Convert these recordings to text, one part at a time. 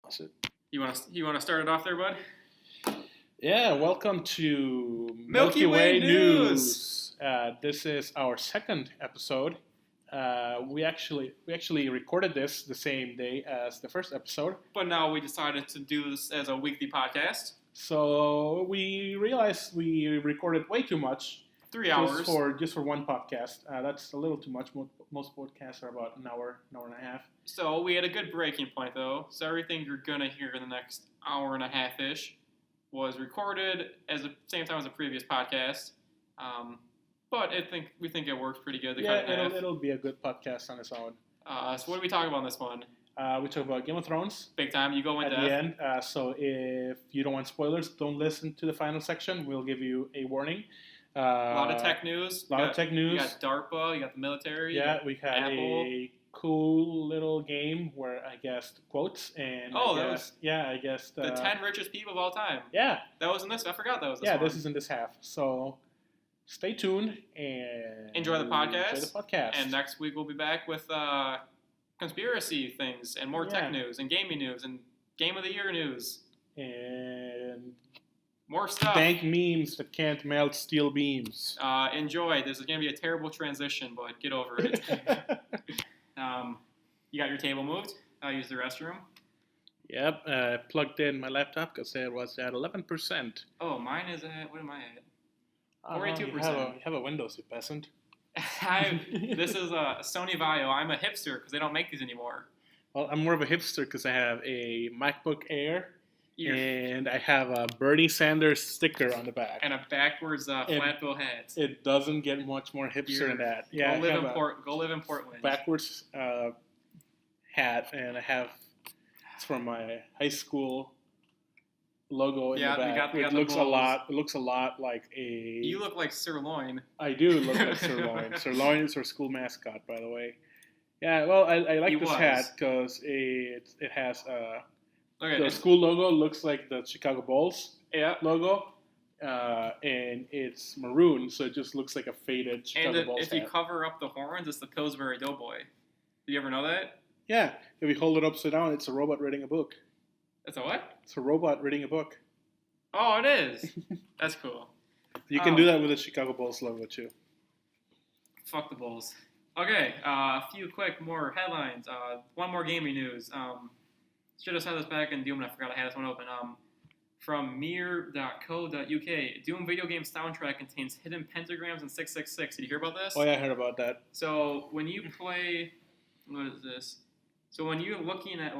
That's it. You want to start it off there, bud? Yeah, welcome to Milky Way News. This is our second episode. We actually recorded this the same day as the first episode. But now we decided to do this as a weekly podcast. So we realized we recorded way too much. 3 hours. Just for one podcast. That's a little too much. Most podcasts are about an hour and a half. So we had a good breaking point, though. So everything you're going to hear in the next hour and a half-ish was recorded at the same time as the previous podcast. But we think it works pretty good. It'll be a good podcast on its own. So what do we talk about in this one? We talk about Game of Thrones. Big time. You go in at depth. The end. So if you don't want spoilers, don't listen to the final section. We'll give you a warning. A lot of tech news. You got DARPA. You got the military. Yeah, we had Apple. A cool little game where I guessed quotes and I guessed the 10 richest people of all time. Yeah, that was in this. I forgot that was this. Yeah, one. This is in this half. So stay tuned and enjoy the podcast. And next week we'll be back with conspiracy things and more tech news and gaming news and game of the year news and more stuff. Dank memes that can't melt steel beams. Enjoy. This is going to be a terrible transition, but get over it. You got your table moved? I used the restroom. Yep. I plugged in my laptop because it was at 11%. Oh, mine is at, what am I at? 42%. You have a Windows, you peasant. This is a Sony Vaio. I'm a hipster because they don't make these anymore. Well, I'm more of a hipster because I have a MacBook Air. And I have a Bernie Sanders sticker on the back. And a backwards flat bill hat. It doesn't get much more hipster than that. Yeah, go live in Portland. Backwards hat, and it's from my high school logo in the back. It looks a lot like a... You look like Sirloin. I do look like Sirloin. Sirloin is our school mascot, by the way. Yeah, well, I like this hat because it has... the school logo looks like the Chicago Bulls logo, and it's maroon, so it just looks like a faded Chicago Bulls hat. And if you cover up the horns, it's the Pillsbury Doughboy. Did you ever know that? Yeah. If you hold it upside down, it's a robot reading a book. It's a what? It's a robot reading a book. Oh, it is? That's cool. You can do that with the Chicago Bulls logo, too. Fuck the Bulls. Okay, a few quick more headlines. One more gaming news. Should have said this back in Doom, and I forgot I had this one open. From mir.co.uk, Doom video game soundtrack contains hidden pentagrams and 666. Did you hear about this? Oh, yeah, I heard about that. So when you play, what is this? So when you're looking at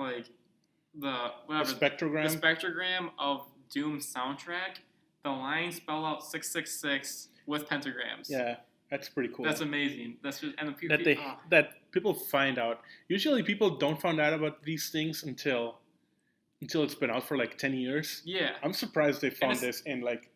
the spectrogram of Doom's soundtrack, the lines spell out 666 with pentagrams. Yeah. That's pretty cool. That's amazing. That's just that people find out. Usually, people don't find out about these things until it's been out for 10 years. Yeah, I'm surprised they found this in like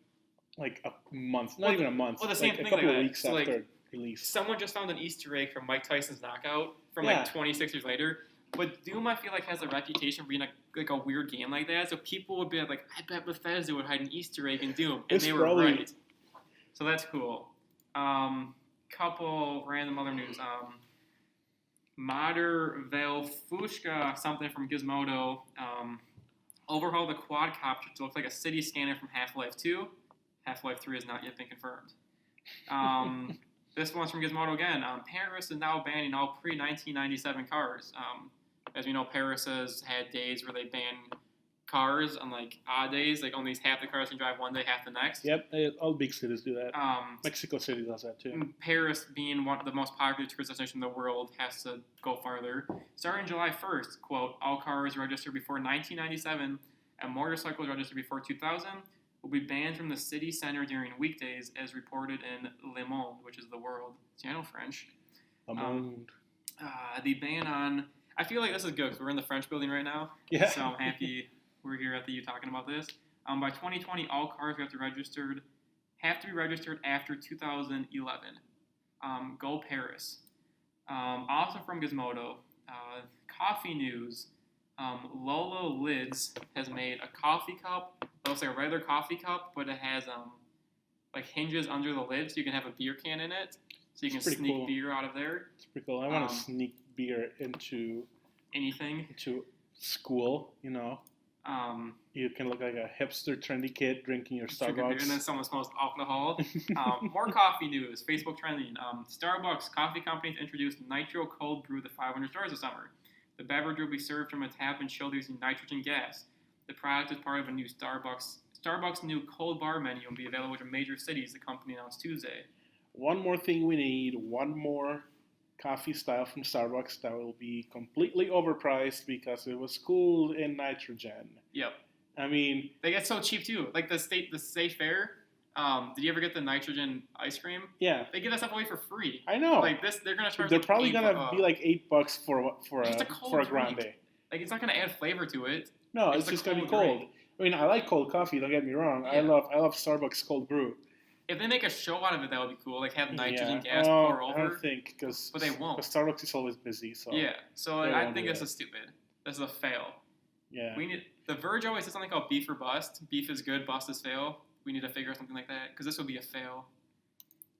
a month, not even a month. Well, the same thing, a couple of weeks after release. Someone just found an Easter egg from Mike Tyson's knockout from 26 years later. But Doom, I feel like, has a reputation for being a weird game like that. So people would be like, I bet Bethesda would hide an Easter egg in Doom, and they were right. So that's cool. Couple random other news. Mader Velfushka, something from Gizmodo, overhauled the quadcopter to look like a city scanner from Half-Life 2. Half-Life 3 has not yet been confirmed. This one's from Gizmodo again. Paris is now banning all pre-1997 cars. As we know, Paris has had days where they ban cars on odd days, only half the cars can drive one day, half the next. Yep, all big cities do that. Mexico City does that too. Paris, being one of the most popular tourist destinations in the world, has to go farther. Starting July 1st, quote, all cars registered before 1997 and motorcycles registered before 2000 will be banned from the city center during weekdays, as reported in Le Monde, which is the World. See, I know French. Le Monde. The ban on... I feel like this is good because we're in the French building right now. Yeah. So I'm happy we're here at the U talking about this. By 2020, all cars have to be registered after 2011. Go Paris. Also from Gizmodo, coffee news. Lolo Lids has made a coffee cup that looks like a regular coffee cup, but it has hinges under the lid so you can have a beer can in it. So you can sneak beer out of there. It's pretty cool. I want to sneak beer into anything. Into school, you know. You can look like a hipster, trendy kid drinking your Starbucks. And then someone smells alcohol. More coffee news. Facebook trending. Starbucks coffee companies introduced Nitro Cold Brew to 500 stores this summer. The beverage will be served from a tap and chilled using nitrogen gas. The product is part of a new Starbucks new cold bar menu and will be available in major cities, the company announced Tuesday. One more thing we need, one more coffee style from Starbucks that will be completely overpriced because it was cooled in nitrogen. Yep. I mean, they get so cheap too. Like the State Fair. Did you ever get the nitrogen ice cream? Yeah. They give that stuff away for free. I know. Like this, they're gonna charge. They're probably gonna be like $8 for a grande. Like it's not gonna add flavor to it. No, it's just gonna be cold. Drink. I mean, I like cold coffee. Don't get me wrong. Yeah. I love Starbucks cold brew. If they make a show out of it, that would be cool. Like have nitrogen gas pour over. I don't think but they won't. Because Starbucks is always busy. So yeah. So I think this is stupid. This is a fail. Yeah. The Verge always says something called beef or bust. Beef is good, bust is fail. We need to figure out something like that because this would be a fail.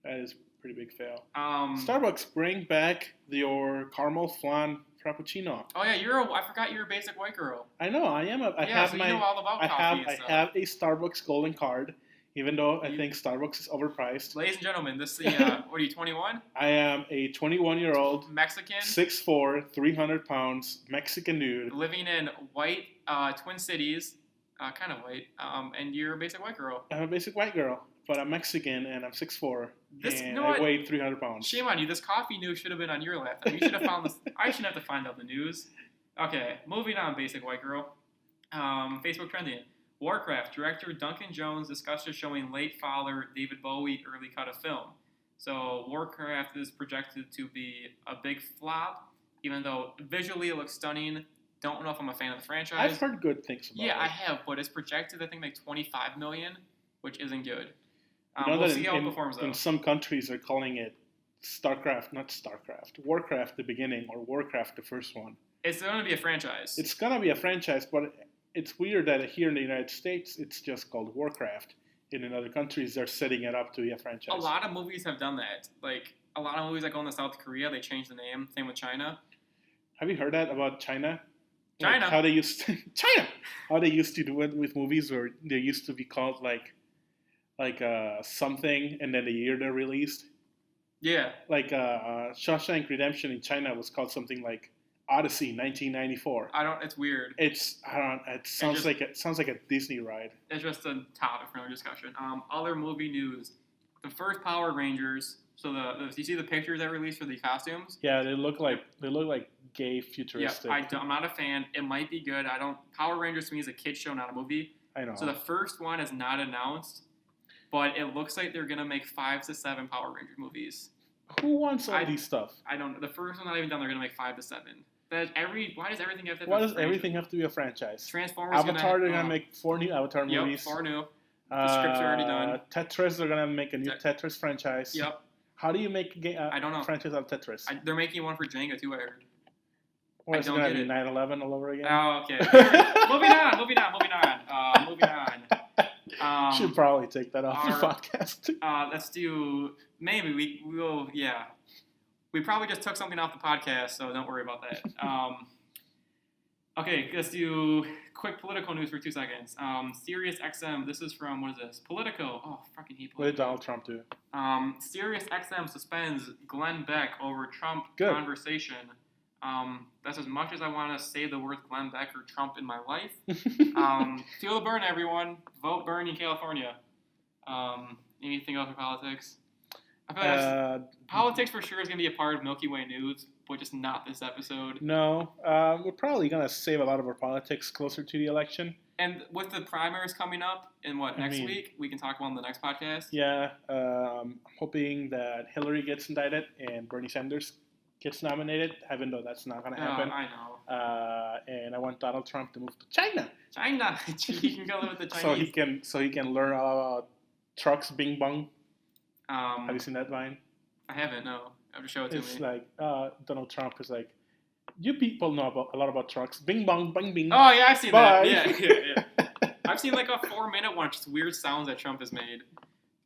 That is a pretty big fail. Starbucks, bring back your caramel flan frappuccino. Oh yeah, I forgot you're a basic white girl. I know. I am. I know all about coffee. I have a Starbucks Golden Card, even though I think Starbucks is overpriced. Ladies and gentlemen, this is what are you, 21? I am a 21-year-old Mexican, 6'4", 300 pounds Mexican dude living in white Twin Cities. Kind of white, and you're a basic white girl. I'm a basic white girl, but I'm Mexican and I'm 6'4", and I weigh 300 pounds. Shame on you. This coffee news should have been on your laptop. You should have found this. I shouldn't have to find out the news. Okay, moving on, basic white girl. Facebook trending. Warcraft director Duncan Jones discusses showing late father David Bowie early cut of film. So Warcraft is projected to be a big flop, even though visually it looks stunning. Don't know if I'm a fan of the franchise. I've heard good things about it. Yeah, I have, but it's projected, I think, like $25 million, which isn't good. We'll see how it performs, though. In some countries, they're calling it Warcraft, the beginning, or Warcraft, the first one. It's going to be a franchise. It's going to be a franchise, but it's weird that here in the United States, it's just called Warcraft. In other countries, they're setting it up to be a franchise. A lot of movies have done that. Like, a lot of movies that go into South Korea, they change the name. Same with China. Have you heard that about China? China. Like how they used to How they used to do it with movies, where they used to be called like something, and then the year they're released. Yeah. Like Shawshank Redemption in China was called something like Odyssey 1994. It's weird. It sounds like a Disney ride. It's just a topic for another discussion. Other movie news. The first Power Rangers. So you see the pictures that released for the costumes? Yeah, they look like gay futuristic. Yeah, I'm not a fan. It might be good. Power Rangers to me is a kid's show, not a movie. I know. So the first one is not announced, but it looks like they're gonna make 5 to 7 Power Rangers movies. Who wants all these stuff? I don't know. The first one not even done. They're gonna make 5 to 7. Why does everything have to? Everything have to be a franchise? Transformers. Avatar. They're gonna make 4 new Avatar movies. 4 new. The scripts are already done. Tetris. They're gonna make a new Tetris franchise. Yep. How do you make I don't know. franchise out of Tetris? They're making one for Jenga too, I heard. Or is it going to be 9/11 all over again? Oh, okay. Moving on. Should probably take that off the podcast. Let's do, maybe we will, yeah. We probably just took something off the podcast, so don't worry about that. Okay, let's do quick political news for 2 seconds. Sirius XM, this is from, what is this? Politico. Oh, fucking hate Politico. What did Donald Trump do? Sirius XM suspends Glenn Beck over Trump conversation. That's as much as I want to say the words Glenn Beck or Trump in my life. Feel the burn, everyone. Vote Bernie, California. Anything else for politics? I feel like politics for sure is going to be a part of Milky Way News, but just not this episode. No. We're probably going to save a lot of our politics closer to the election. And with the primaries coming up in next week, we can talk about in the next podcast. Yeah. I'm hoping that Hillary gets indicted and Bernie Sanders gets nominated, even though that's not going to happen. I know. And I want Donald Trump to move to China. He can go live with the Chinese. So he can learn all about trucks, bing bong. Have you seen that Vine? I haven't, no. I have to show it to me. It's like Donald Trump is like, you people know a lot about trucks. Bing bong, bing bing. Oh yeah, I see that. Yeah. I've seen like a 4-minute one, just weird sounds that Trump has made.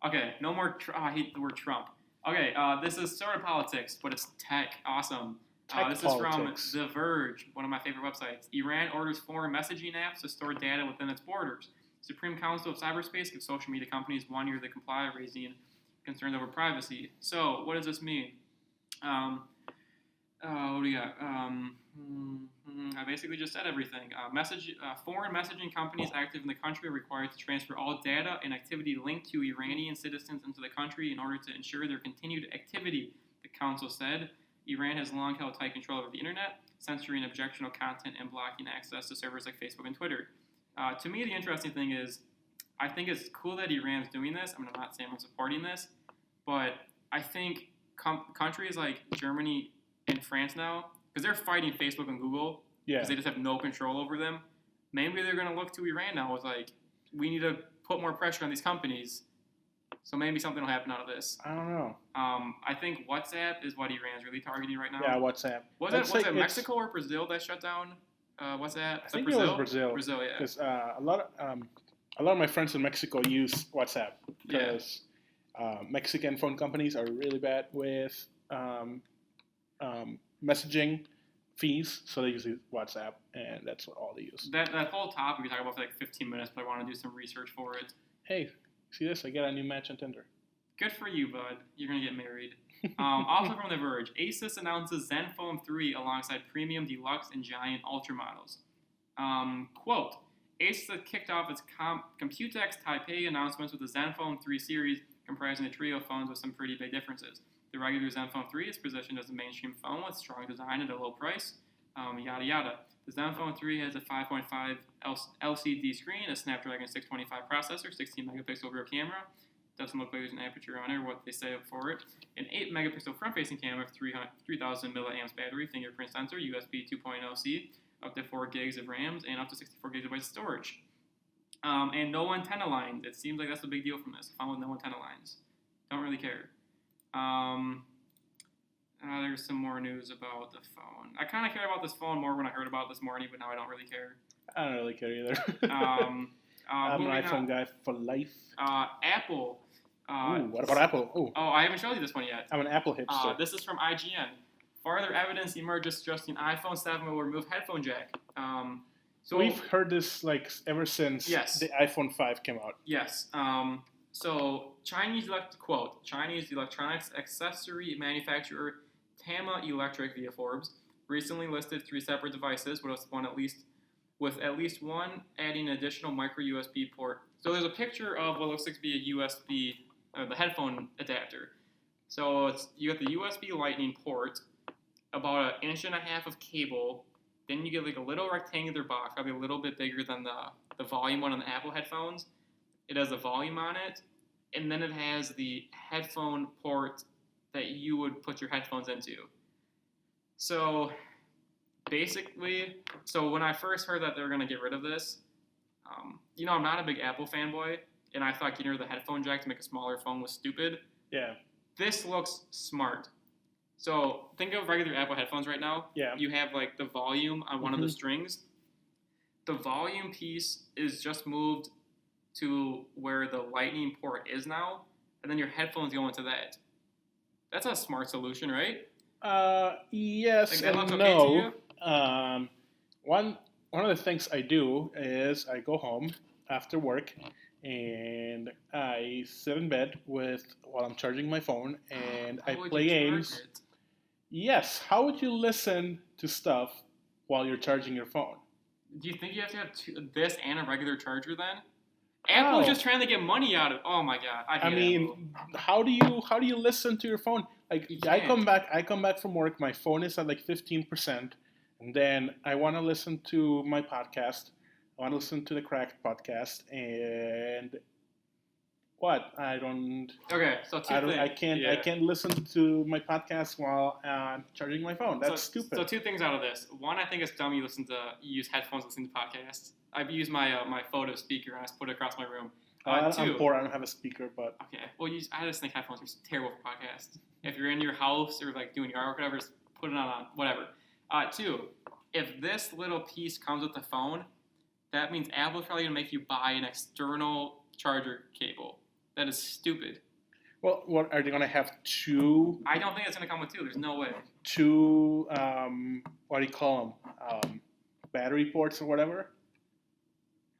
Okay, no more. I hate the word Trump. Okay, this is sort of politics, but it's tech. Awesome. This is from The Verge, one of my favorite websites. Iran orders foreign messaging apps to store data within its borders. Supreme Council of Cyberspace gives social media companies 1 year to comply, raising concerns over privacy. So, what does this mean? What do you got? I basically just said everything. Foreign messaging companies active in the country are required to transfer all data and activity linked to Iranian citizens into the country in order to ensure their continued activity, the council said. Iran has long held tight control over the internet, censoring objectionable content and blocking access to servers like Facebook and Twitter. To me, the interesting thing is, I think it's cool that Iran's doing this. I'm not saying I'm supporting this, but I think countries like Germany and France now, because they're fighting Facebook and Google, because they just have no control over them. Maybe they're going to look to Iran now with like, we need to put more pressure on these companies. So maybe something will happen out of this. I don't know. I think WhatsApp is what Iran's really targeting right now. Yeah, WhatsApp. Was it Mexico or Brazil that shut down WhatsApp? I think it was Brazil. Brazil, yeah. Because a lot of my friends in Mexico use WhatsApp because Mexican phone companies are really bad with messaging fees, so they use WhatsApp, and that's what all they use. That whole topic we talked about for like 15 minutes, but I want to do some research for it. Hey, see this? I got a new match on Tinder. Good for you, bud. You're going to get married. Also from The Verge, Asus announces Zenfone 3 alongside premium, deluxe, and giant ultra models. Quote, Asus kicked off its Computex Taipei announcements with the Zenfone 3 series, comprising a trio of phones with some pretty big differences. The regular Zenfone 3 is positioned as a mainstream phone with strong design at a low price, yada yada. The Zenfone 3 has a 5.5 LCD screen, a Snapdragon 625 processor, 16 megapixel rear camera. Doesn't look like there's an aperture on it, or what they say for it. An 8 megapixel front-facing camera, 3,000 milliamps battery, fingerprint sensor, USB 2.0C, up to 4 gigs of RAMs, and up to 64 gigabytes of storage. And no antenna lines. It seems like that's the big deal from this. Phone with no antenna lines. Don't really care. There's some more news about the phone. I kind of care about this phone more when I heard about it this morning, but now I don't really care. I don't really care either. I'm an iPhone guy for life. Apple. What about Apple? Oh, I haven't showed you this one yet. I'm an Apple hipster. This is from IGN. Further evidence emerges suggesting iPhone 7 will remove headphone jack. So we've heard this like ever since the iPhone 5 came out. Yes. So Chinese electronics accessory manufacturer Tama Electric via Forbes recently listed 3 separate devices, with at least one adding an additional micro USB port. So there's a picture of what looks like to be a USB, the headphone adapter. So you got the USB Lightning port, about 1.5 inches of cable. Then you get like a little rectangular box, probably a little bit bigger than the volume one on the Apple headphones. It has a volume on it, and then it has the headphone port that you would put your headphones into. So basically, when I first heard that they were going to get rid of this, I'm not a big Apple fanboy, and I thought getting rid of the headphone jack to make a smaller phone was stupid. Yeah. This looks smart. So think of regular Apple headphones right now. Yeah. You have like the volume on one of the strings. The volume piece is just moved to where the Lightning port is now, and then your headphones go into that. That's a smart solution, right? Yes and okay no. One of the things I do is I go home after work and I sit in bed while I'm charging my phone and I play games. Yes. How would you listen to stuff while you're charging your phone? Do you think you have to have this and a regular charger then? Apple's just trying to get money out of. Oh my god! I mean, how do you listen to your phone? Like I come back from work. My phone is at like 15%, and then I want to listen to my podcast. I want to listen to the Cracked podcast, and what? I don't. Okay, so I can't listen to my podcast while I'm charging my phone. That's stupid. So 2 things out of this. One, I think it's dumb you use headphones listening to podcasts. I've used my photo speaker and I just put it across my room. 2, I'm poor. I don't have a speaker, but okay. Well, I just think headphones are terrible for podcasts. If you're in your house or like doing your artwork, whatever, just put it on whatever. 2, if this little piece comes with the phone, that means Apple's probably gonna make you buy an external charger cable. That is stupid. Well, what are they going to have two? I don't think it's going to come with two. There's no way. Two, what do you call them? Battery ports or whatever.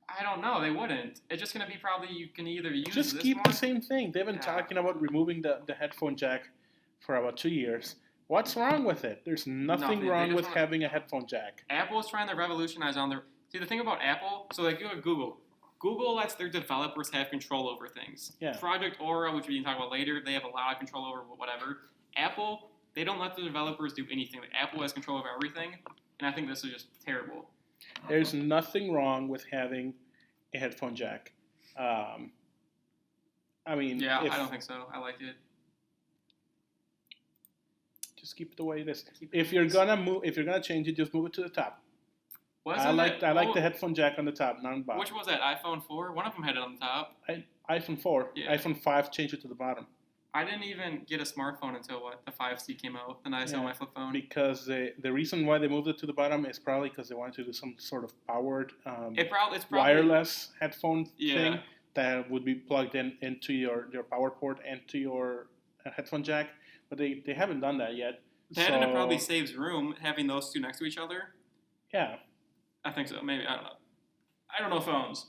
I don't know. They wouldn't. It's just going to be probably you can either use just this keep one. the same thing. They've been talking about removing the headphone jack for about 2 years. What's wrong with it? There's nothing wrong with having a headphone jack. Apple's trying to revolutionize on their. See, the thing about Apple, so like you go to Google. Google lets their developers have control over things. Yeah. Project Aura, which we can talk about later, they have a lot of control over whatever. Apple, they don't let the developers do anything. Like, Apple has control over everything, and I think this is just terrible. There's nothing wrong with having a headphone jack. I mean, yeah, I don't think so. I like it. Just keep it the way it is. If you're gonna change it, just move it to the top. I like the headphone jack on the top, not on the bottom. Which was that? iPhone 4? One of them had it on the top. iPhone 4. Yeah. iPhone 5 changed it to the bottom. I didn't even get a smartphone until the 5C came out. Then I saw my flip phone. Because the reason why they moved it to the bottom is probably because they wanted to do some sort of powered it's probably wireless headphone thing that would be plugged into your power port and to your headphone jack. But they haven't done that yet. And it probably saves room having those two next to each other. Yeah. I think so. Maybe. I don't know. I don't know phones.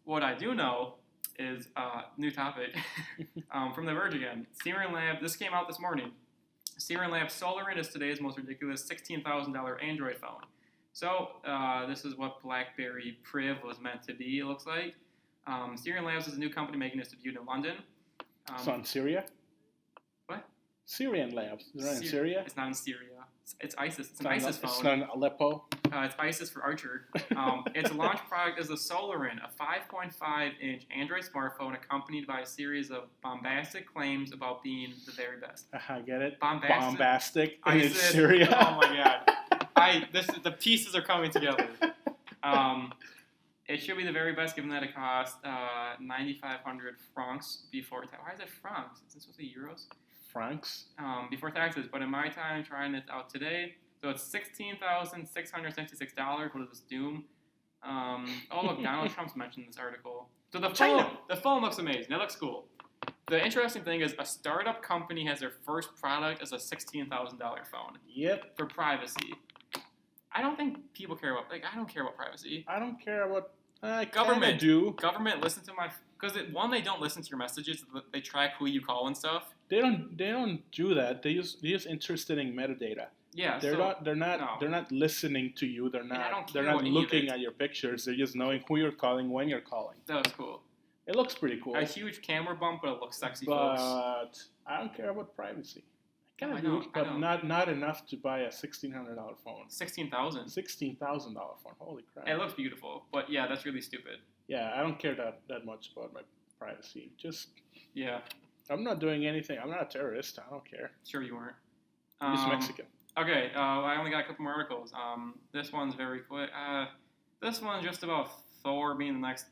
What I do know is new topic from The Verge again. Siren Lab. This came out this morning. Siren Lab Solarin is today's most ridiculous $16,000 Android phone. So this is what BlackBerry Priv was meant to be. It looks like. Siren Labs is a new company making this debut in London. So in Syria. What? Syrian Labs. Is that in Syria? It's not in Syria. It's ISIS. It's an ISIS phone. It's not in Aleppo. It's ISIS for Archer. Its launch product is the Solarin, a 5.5-inch Android smartphone accompanied by a series of bombastic claims about being the very best. I get it. Bombastic. In Syria. Oh my god. The pieces are coming together. It should be the very best, given that it cost 9,500 francs before tax. Why is it francs? Is this supposed to be euros? Francs. Before taxes, but in my time trying it out today, so it's $16,666. What is this, Doom? Oh look, Donald Trump's mentioned in this article. So the phone looks amazing. It looks cool. The interesting thing is a startup company has their first product as a $16,000 phone. Yep. For privacy. I don't think people care about. I don't care about privacy. I don't care about. Government do. Government listen to my because they don't listen to your messages. They track who you call and stuff. They don't do that. They're just interested in metadata. Yeah. They're not listening to you. They're not looking at your pictures. They're just knowing who you're calling, when you're calling. That was cool. It looks pretty cool. A huge camera bump, but it looks sexy, folks. But I don't care about privacy. I do, but not enough to buy a $1,600 phone. $16,000 phone. Holy crap! It looks beautiful, but yeah, that's really stupid. Yeah, I don't care that much about my privacy. Just yeah, I'm not doing anything. I'm not a terrorist. I don't care. Sure you weren't. I'm just Mexican. Okay, I only got a couple more articles. This one's very quick. This one's just about Thor being the next,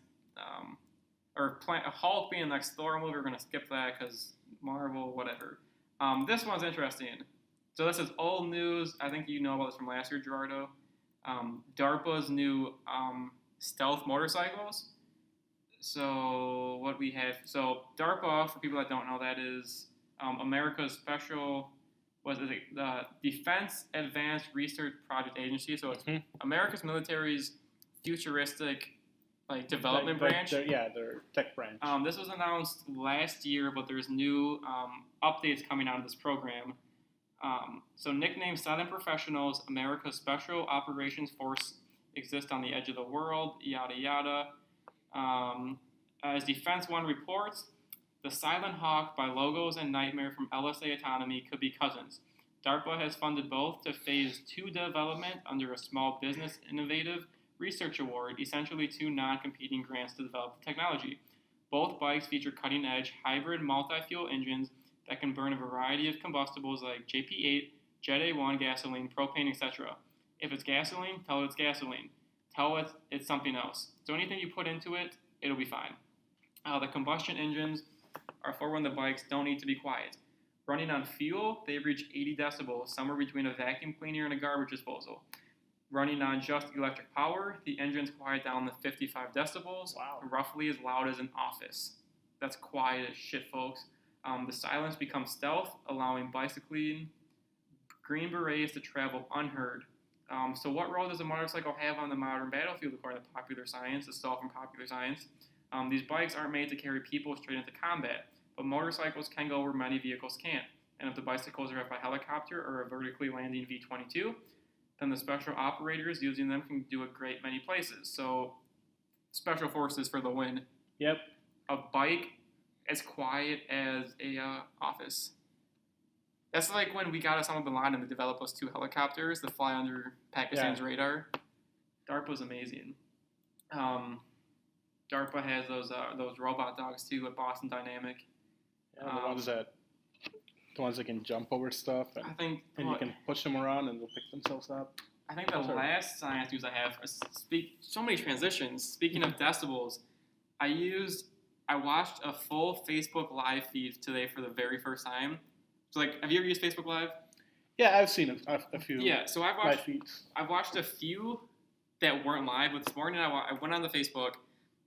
Hulk being the next Thor movie. We're gonna skip that because Marvel, whatever. This one's interesting. So this is old news. I think you know about this from last year, Gerardo. DARPA's new stealth motorcycles. So what we have. So DARPA, for people that don't know, that is America's special. The Defense Advanced Research Project Agency. So it's America's military's futuristic development branch. Their tech branch. This was announced last year, but there's new updates coming out of this program. So nicknamed Silent Professionals, America's Special Operations Force exists on the edge of the world, yada yada. As Defense One reports, the Silent Hawk by Logos and Nightmare from LSA Autonomy could be cousins. DARPA has funded both to Phase 2 development under a Small Business Innovative Research Award, essentially two non-competing grants to develop the technology. Both bikes feature cutting-edge hybrid multi-fuel engines that can burn a variety of combustibles like JP8, Jet A1, gasoline, propane, etc. If it's gasoline, tell it it's gasoline. Tell it it's something else. So anything you put into it, it'll be fine. The combustion engines are for when the bikes don't need to be quiet. Running on fuel, they reach 80 decibels, somewhere between a vacuum cleaner and a garbage disposal. Running on just electric power, the engines quiet down to 55 decibels, roughly as loud as an office. That's quiet as shit, folks. The silence becomes stealth, allowing bicycling Green Berets to travel unheard. So what role does a motorcycle have on the modern battlefield according to popular science? This is all from popular science. These bikes aren't made to carry people straight into combat, but motorcycles can go where many vehicles can't. And if the bicycles are up by helicopter or a vertically landing V-22, then the special operators using them can do a great many places. So special forces for the win. Yep. A bike as quiet as a office. That's like when we got Osama bin Laden to develop those 2 helicopters that fly under Pakistan's radar. DARPA's amazing. DARPA has those robot dogs too at Boston Dynamic. Yeah, the ones that can jump over stuff. And, I think, and you can push them around and they'll pick themselves up. I think the last science news I have so many transitions. Speaking of decibels, I watched a full Facebook Live feed today for the very first time. So, have you ever used Facebook Live? Yeah, I've seen a few. Yeah, so live feeds. I've watched a few that weren't live, but this morning I went on the Facebook,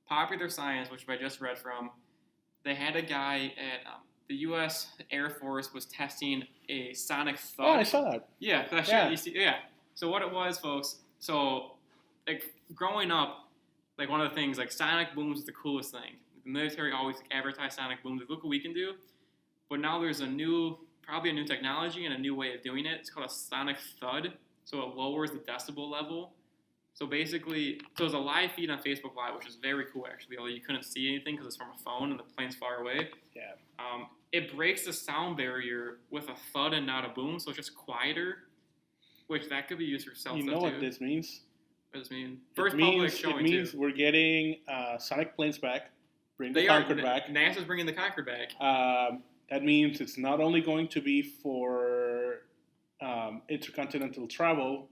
Popular Science, which I just read from. They had a guy at the U.S. Air Force was testing a sonic thud. Oh, I saw that. Yeah, So what it was, folks, growing up, one of the things, sonic booms is the coolest thing. The military always advertise sonic booms. Look what we can do. But now there's probably a new technology and a new way of doing it. It's called a sonic thud. So it lowers the decibel level. So basically, there's a live feed on Facebook Live, which is very cool, actually, although you couldn't see anything because it's from a phone and the plane's far away. Yeah. It breaks the sound barrier with a thud and not a boom, so it's just quieter, which that could be used for cell stuff, You know what this means? What does it mean? It means we're getting Sonic planes back. Bring the Concorde back. NASA's bringing the Concorde back. That means it's not only going to be for intercontinental travel,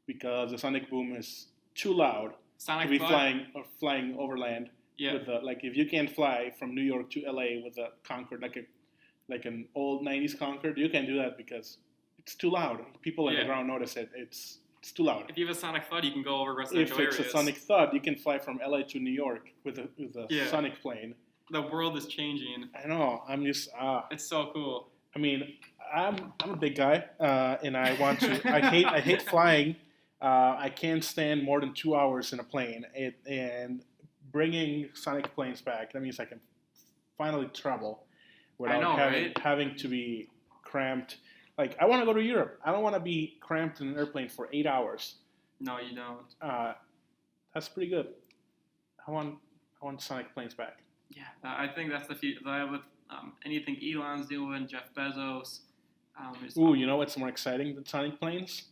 because the sonic boom is too loud to be flying overland. Yeah. With if you can't fly from New York to LA with a Concorde, like an old '90s Concorde, you can't do that because it's too loud. People on the ground notice it. It's too loud. If you have a sonic thud, you can go over residential areas. If it's a sonic thud, you can fly from LA to New York with a sonic plane. The world is changing. I know. I'm just. It's so cool. I mean, I'm a big guy, and I want to. I hate flying. I can't stand more than 2 hours in a plane. And bringing sonic planes back, that means I can finally travel without having to be cramped. I want to go to Europe. I don't want to be cramped in an airplane for 8 hours. No, you don't. That's pretty good. I want sonic planes back. Yeah, I think that's the future. With anything Elon's doing, Jeff Bezos. You know what's more exciting than sonic planes?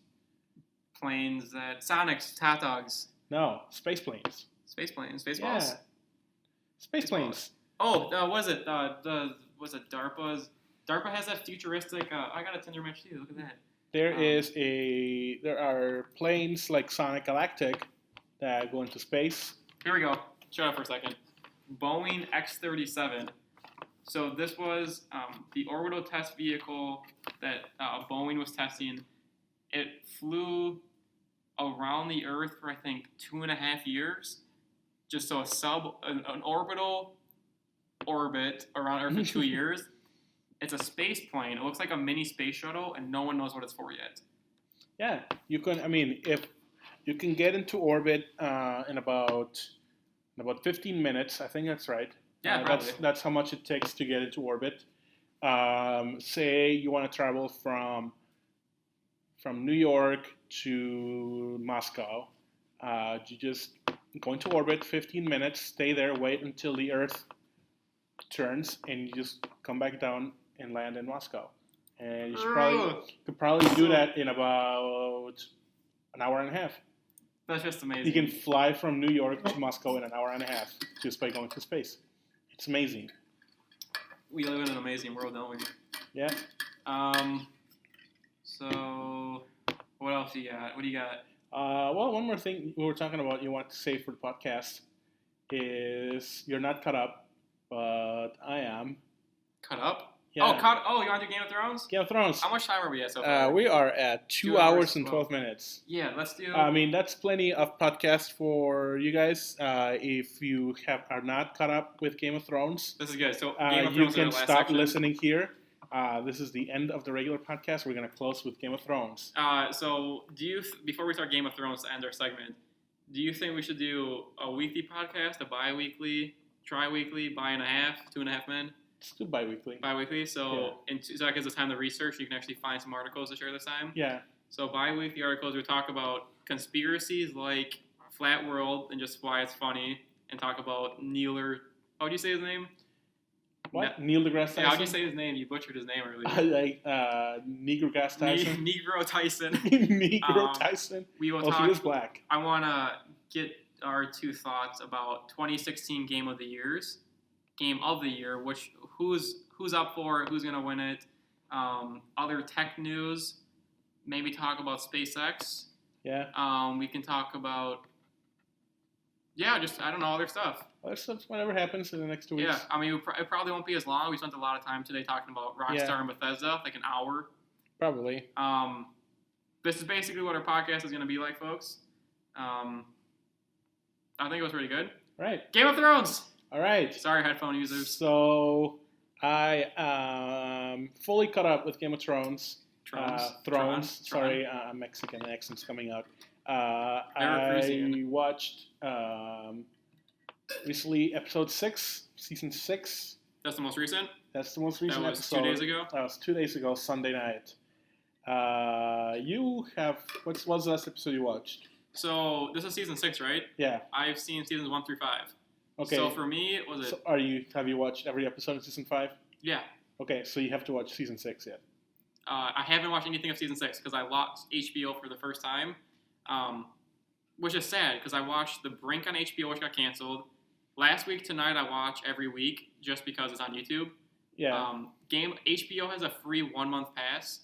Planes Sonics, hot dogs. No, space planes. Space planes, Spaceballs. Yeah. Space planes. Oh, was it DARPA's? DARPA has that futuristic. I got a Tinder match too. Look at that. There are planes like Sonic Galactic that go into space. Here we go. Shut up for a second. Boeing X-37. So this was the orbital test vehicle that Boeing was testing. It flew around the Earth for, I think, 2.5 years. Just so an orbital orbit around Earth for 2 years. It's a space plane. It looks like a mini space shuttle, and no one knows what it's for yet. Yeah, you can. I mean, if you can get into orbit in about 15 minutes, I think that's right. Yeah, probably. That's how much it takes to get into orbit. Say you want to travel from New York to Moscow. You just go into orbit, 15 minutes, stay there, wait until the Earth turns, and you just come back down and land in Moscow. And you could probably do that in about an hour and a half. That's just amazing. You can fly from New York to Moscow in an hour and a half just by going to space. It's amazing. We live in an amazing world, don't we? Yeah. So, what else do you got? What do you got? Well, one more thing we were talking about you want to say for the podcast is you're not caught up, but I am. Caught up? Yeah. You want to do Game of Thrones? Game of Thrones. How much time are we at so far? We are at 2 hours and 12 minutes. Yeah, let's do. I mean, that's plenty of podcast for you guys. If you are not caught up with Game of Thrones, this is good. So Game of Thrones you can stop listening here. This is the end of the regular podcast. We're going to close with Game of Thrones. So before we start Game of Thrones to end our segment, do you think we should do a weekly podcast, a bi-weekly, tri-weekly, bi-and-a-half, 2.5 Men? Let's do bi-weekly. Bi-weekly, so that gives us time to research. You can actually find some articles to share this time. Yeah. So bi-weekly articles, we talk about conspiracies like Flat World and just why it's funny, and talk about how do you say his name? What? Neil deGrasse Tyson? Yeah, how do you say his name? You butchered his name earlier. Negro Gas Tyson. Negro Tyson. Negro Tyson. We will talk. He is black. I want to get our two thoughts about 2016 Game of the Year, who's up for it, who's going to win it, other tech news, maybe talk about SpaceX. Yeah. We can talk about, other stuff. Other stuff, whatever happens in the next 2 weeks. Yeah, I mean, it probably won't be as long. We spent a lot of time today talking about Rockstar and Bethesda, like an hour. Probably. This is basically what our podcast is going to be like, folks. I think it was pretty good. Right. Game of Thrones! All right. Sorry, headphone users. So, I am fully caught up with Game of Thrones. Thrones. Sorry, Mexican accent's coming out. I watched recently episode 6, season 6. That's the most recent? That's the most recent episode. That was 2 days ago? That was 2 days ago, Sunday night. What's the last episode you watched? So, this is season 6, right? Yeah. I've seen seasons 1 through 5. Okay. So, for me, have you watched every episode of season 5? Yeah. Okay, so you have to watch season 6 yet. I haven't watched anything of season 6 because I lost HBO for the first time, which is sad because I watched The Brink on HBO, which got canceled. Last week tonight, I watch every week just because it's on YouTube. Yeah. HBO has a free 1-month pass,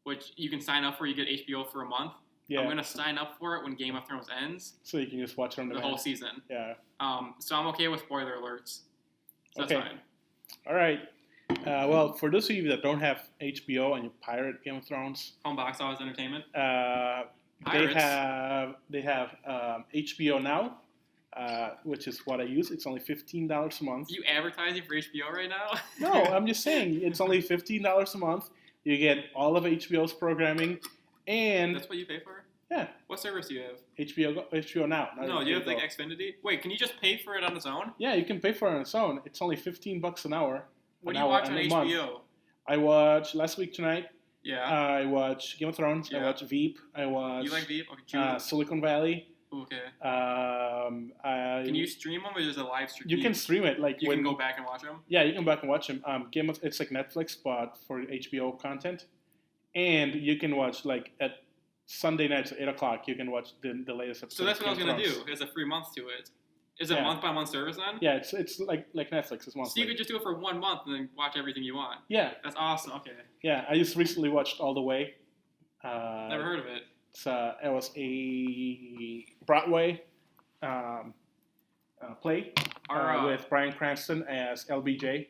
which you can sign up for. You get HBO for a month. Yeah. I'm going to sign up for it when Game of Thrones ends. So you can just watch it on the whole season. Yeah. So I'm okay with spoiler alerts. So that's fine. All right. Well, for those of you that don't have HBO and you pirate Game of Thrones, Home Box Office Entertainment. They have HBO Now, which is what I use. It's only $15 a month. You advertising for HBO right now? No, I'm just saying it's only $15 a month. You get all of HBO's programming, and that's what you pay for. Yeah. What service do you have? HBO Now. No, you have like Xfinity. Wait, can you just pay for it on its own? Yeah, you can pay for it on its own. It's only $15 an hour. What do you watch on HBO? I watched last week tonight. Yeah. I watched Game of Thrones. Yeah. I watched Veep. I watched. You like Veep? Okay. Silicon Valley. Okay. Can you stream them or is it a live stream? You can stream it. You can go back and watch them. Yeah, you can go back and watch them. It's like Netflix, but for HBO content, and you can watch like at Sunday nights at 8:00. You can watch the latest episode. So that's what I was gonna do. There's a free month to it. Is it month-by-month service then? Yeah, it's like Netflix. It's monthly. So you could just do it for 1 month and then watch everything you want. Yeah. That's awesome. Okay. Yeah, I just recently watched All the Way. Never heard of it. It was a Broadway play with Bryan Cranston as LBJ.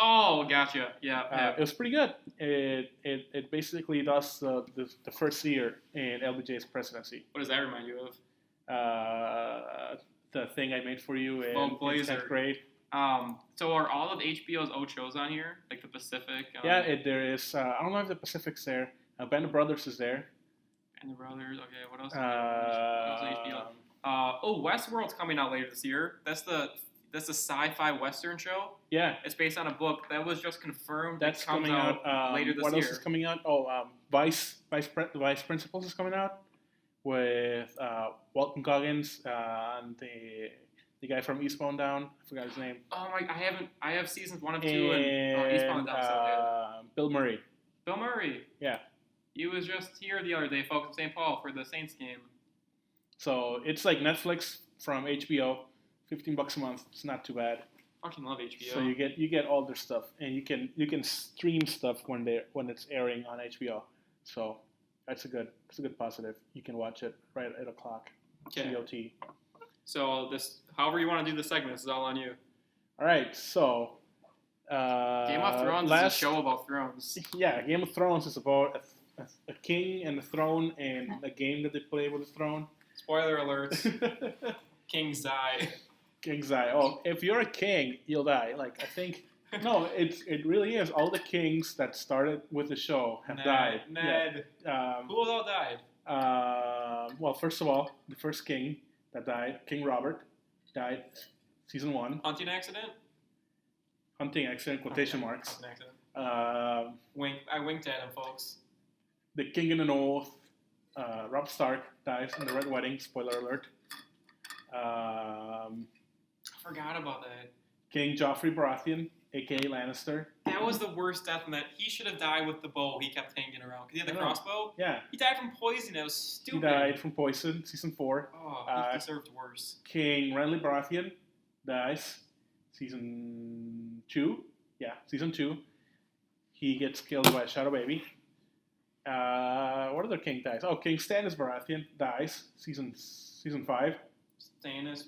Oh, gotcha. Yeah. It was pretty good. It basically does the first year in LBJ's presidency. What does that remind you of? The thing I made for you in 10th grade. So are all of HBO's old shows on here? Like the Pacific? There is. I don't know if the Pacific's there. Band of Brothers is there. Band of Brothers. Okay, what else? HBO? Westworld's coming out later this year. That's the sci-fi western show. Yeah. It's based on a book that was just confirmed. That's coming out later this year. What else is coming out? Vice Principals is coming out with Walton Goggins and the guy from Eastbound Down. I forgot his name. Oh my! I have seasons 1 and 2 and Eastbound Down. Bill Murray. Bill Murray. Yeah. He was just here the other day, folks, in St. Paul for the Saints game. So it's like Netflix from HBO, $15 a month. It's not too bad. I fucking love HBO. So you get all their stuff, and you can stream stuff when it's airing on HBO. So it's a good positive. You can watch it right at 8:00. Okay. GOT. So however you want to do the segment, this is all on you. All right. So Game of Thrones is a show about thrones. Yeah, Game of Thrones is about a king and a throne and a game that they play with the throne. Spoiler alert. Kings die. Kings die. Oh, if you're a king, you'll die. Like, I think... No, it really is. All the kings that started with the show have died. Ned. Yeah. Who all died? Well, first of all, the first king that died, King Robert, died season 1. Hunting accident? Hunting accident, quotation marks. Hunting accident. I winked at him, folks. The King in the North, Robb Stark, dies in the Red Wedding, spoiler alert. I forgot about that. King Joffrey Baratheon, a.k.a. Lannister. That was the worst death in that. He should have died with the bow he kept hanging around. Because he had the crossbow? Yeah. He died from poison. That was stupid. He died from poison, season 4. Oh, he deserved worse. King Renly Baratheon dies, season 2. Yeah, season 2. He gets killed by a shadow baby. What other king dies? Oh, King Stannis Baratheon dies, season 5. Stannis.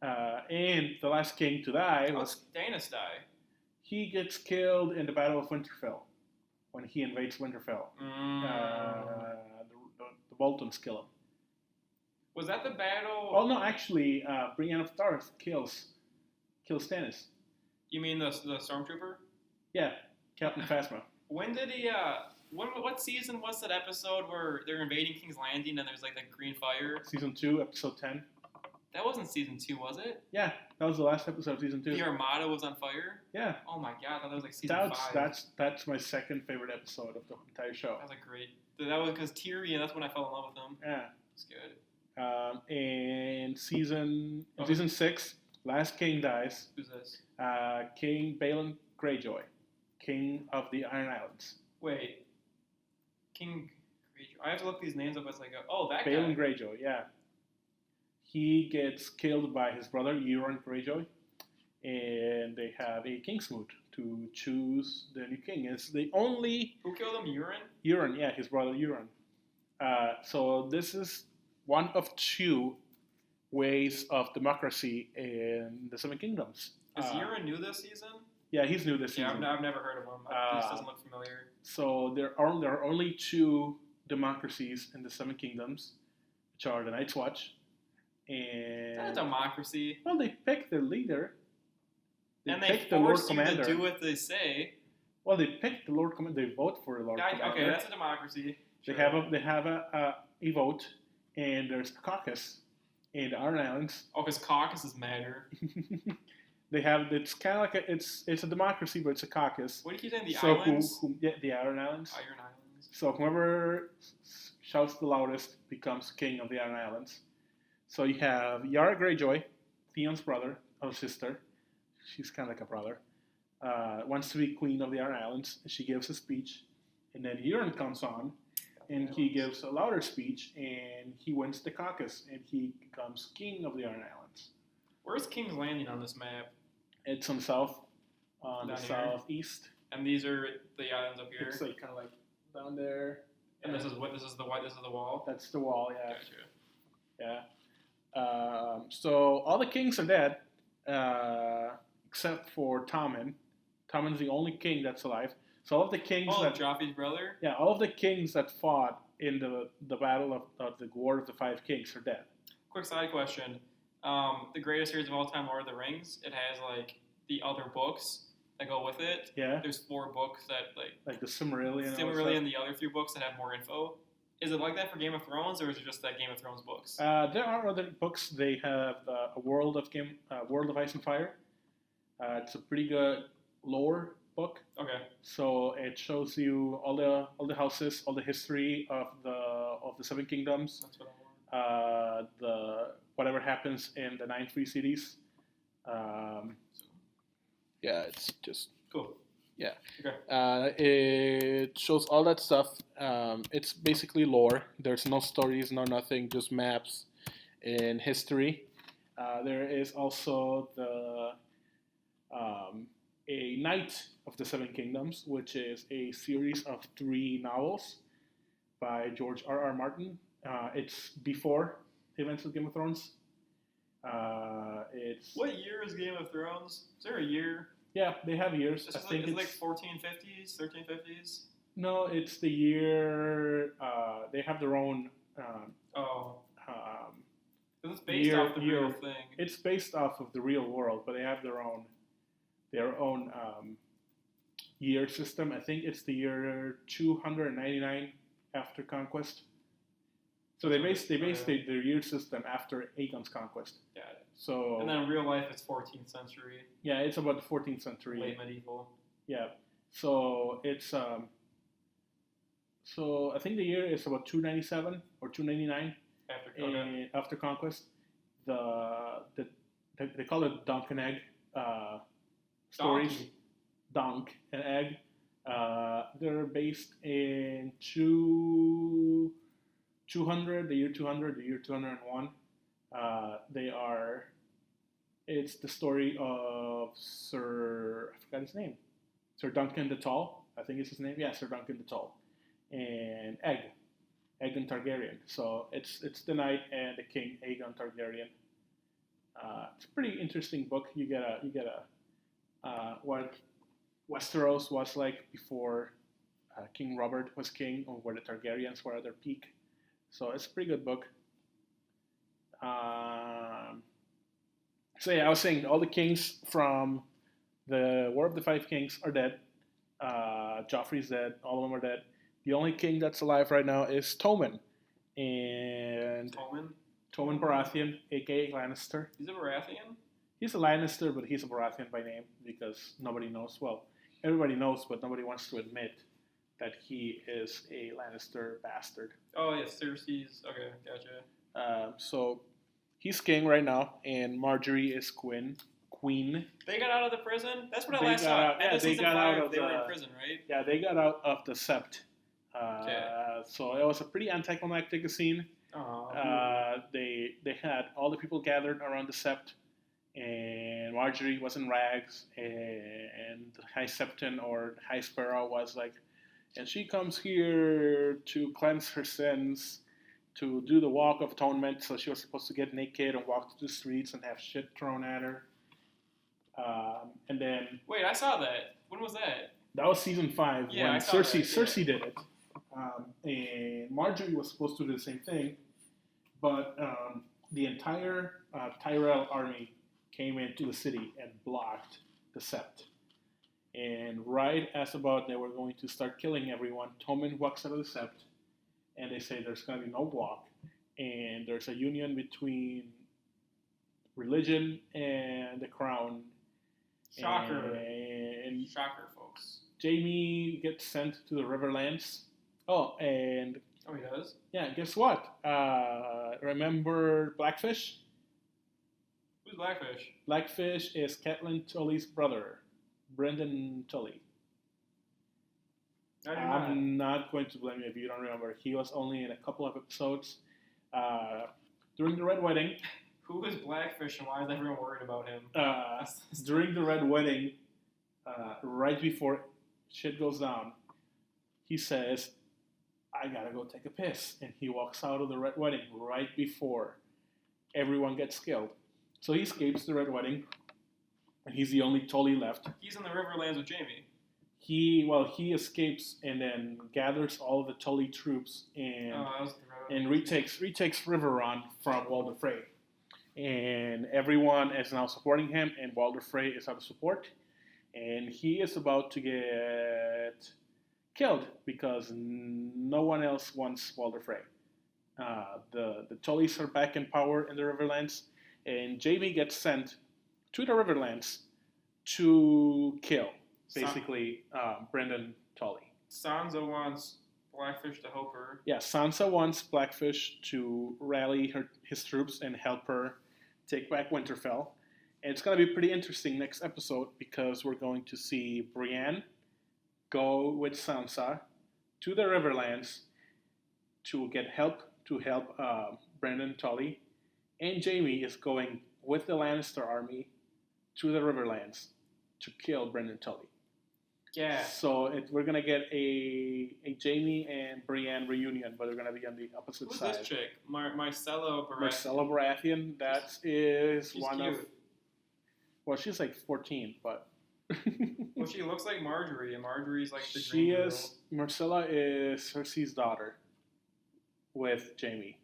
And the last king to die was Stannis die. He gets killed in the Battle of Winterfell when he invades Winterfell. The Boltons kill him. Was that the battle? Oh no, actually, Brienne of Tarth kills Stannis. You mean the stormtrooper? Yeah, Captain Phasma. When did he? What season was that episode where they're invading King's Landing and there's like that green fire? Season 2, episode 10. That wasn't season 2, was it? Yeah, that was the last episode of season 2. The Armada was on fire? Yeah. Oh my god, I thought that was like season 5. That's my second favorite episode of the entire show. That was like great. That was because Tyrion, that's when I fell in love with him. Yeah. It's good. And season 6, last king dies. Who's this? King Balon Greyjoy, king of the Iron Islands. Wait. King Greyjoy. I have to look these names up as like, that guy. Balon Greyjoy, yeah. He gets killed by his brother, Euron Greyjoy, and they have a Kingsmoot to choose the new king. It's the only... Who killed him, Euron? Euron, yeah, his brother Euron. So this is one of 2 ways of democracy in the Seven Kingdoms. Is Euron new this season? Yeah, he's new this season. Yeah, I've never heard of him. This doesn't look familiar. So there are only 2 democracies in the Seven Kingdoms, which are the Night's Watch. And that's a democracy. Well, they pick their leader. They pick the Lord Commander to do what they say. Well, they pick the Lord Commander. They vote for the Lord Commander. Okay, that's a democracy. Sure. They have a vote, and there's a caucus in the Iron Islands. Oh, because caucuses matter. It's kind of like it's a democracy, but it's a caucus. What do you keep saying? The islands? The Iron Islands. Iron Islands. So whoever shouts the loudest becomes king of the Iron Islands. So you have Yara Greyjoy, Theon's brother or sister. She's kind of like a brother. Wants to be queen of the Iron Islands. She gives a speech, and then Euron comes on, and he gives a louder speech, and he wins the caucus, and he becomes king of the Iron Islands. Where's King's Landing on this map? It's on the south, on the southeast. And these are the islands up here. It's like kind of like down there. And this is the wall. That's the wall. Yeah. Gotcha. Yeah. So all the kings are dead, except for Tommen. Tommen's the only king that's alive. So all of the kings Joffrey's brother? Yeah, all of the kings that fought in the battle of the War of the Five Kings are dead. Quick side question. The greatest series of all time, Lord of the Rings, it has like the other books that go with it. Yeah. There's 4 books that like the Silmarillion. And the other 3 books that have more info. Is it like that for Game of Thrones, or is it just that Game of Thrones books? There are other books. They have a World of Ice and Fire. It's a pretty good lore book. Okay. So it shows you all the houses, all the history of the Seven Kingdoms. That's what I want. Whatever happens in the 9 free cities. Yeah, it's just cool. Yeah. Okay. It shows all that stuff. It's basically lore. There's no stories, no nothing, just maps and history. There is also a Knight of the Seven Kingdoms, which is a series of 3 novels by George R.R. Martin. It's before the events of Game of Thrones. It it's... What year is Game of Thrones? Is there a year? Yeah, they have years. I think it's like 1450s, 1350s? No, it's the year... they have their own... it's based off the real thing. It's based off of the real world, but they have their own year system. I think it's the year 299 after conquest. So they based their year system after Aegon's conquest. Got it. So and then in real life, it's 14th century. Yeah, it's about the 14th century. Late medieval. Yeah. So it's so I think the year is about 297 or 299 after conquest. They call it Dunk and Egg stories. Dunk and Egg. They're based in 200, the year 200, the year 201. It's the story of I forgot his name. Sir Duncan the Tall, I think is his name. Yeah, Sir Duncan the Tall. And Aegon Targaryen. So it's the knight and the king, Aegon Targaryen. It's a pretty interesting book. You get what Westeros was like before King Robert was king, or where the Targaryens were at their peak. So it's a pretty good book. So yeah, I was saying all the kings from the War of the Five Kings are dead. Joffrey's dead. All of them are dead. The only king that's alive right now is Tommen. And Tommen Baratheon, a.k.a. Lannister. He's a Baratheon? He's a Lannister, but he's a Baratheon by name because nobody knows. Well, everybody knows, but nobody wants to admit that he is a Lannister bastard. Oh, yeah, Cersei's... Okay, gotcha. So he's king right now, and Marjorie is queen. They got out of the prison? That's what I last saw. They got out of they were in prison, right? Yeah, they got out of the Sept. Okay. So it was a pretty anticlimactic scene. They had all the people gathered around the Sept, and Marjorie was in rags, and the High Septon or High Sparrow was like, and she comes here to cleanse her sins, to do the walk of atonement. So she was supposed to get naked and walk through the streets and have shit thrown at her. And then... Wait, I saw that. When was that? That was season 5 when Cersei did it. And Marjorie was supposed to do the same thing, but the entire Tyrell army came into the city and blocked the Sept. And right as about they were going to start killing everyone, Tommen walks out of the Sept, and they say there's going to be no walk, and there's a union between religion and the crown. Shocker. And Shocker, folks. Jaime gets sent to the Riverlands. Oh, he does? Yeah, guess what? Remember Blackfish? Who's Blackfish? Blackfish is Catelyn Tully's brother, Brendan Tully. I'm not going to blame you if you don't remember. He was only in a couple of episodes. During the Red Wedding... Who is Blackfish and why is everyone worried about him? During the Red Wedding, right before shit goes down, he says, I gotta go take a piss. And he walks out of the Red Wedding right before everyone gets killed. So he escapes the Red Wedding, and he's the only Tully left. He's in the Riverlands with Jaime. He escapes and then gathers all the Tully troops and retakes Riverrun from Walder Frey. And everyone is now supporting him, and Walder Frey is out of support. And he is about to get killed because no one else wants Walder Frey. The Tullys are back in power in the Riverlands, and Jaime gets sent to the Riverlands to kill, basically, Brendan Tully. Sansa wants Blackfish to help her. Yeah, Sansa wants Blackfish to rally his troops and help her take back Winterfell. And it's going to be pretty interesting next episode because we're going to see Brienne go with Sansa to the Riverlands to get help Brendan Tully. And Jaime is going with the Lannister army to the Riverlands to kill Brendan Tully. Yeah. So we're going to get a Jaime and Brienne reunion, but they're going to be on the opposite side. Who's this chick? Marcella Baratheon. Marcella Baratheon. That is She's one cute. of... Well, she's like 14, but. Well, she looks like Marjorie, and Marjorie's like the She dream is. Marcella is Cersei's daughter with Jamie.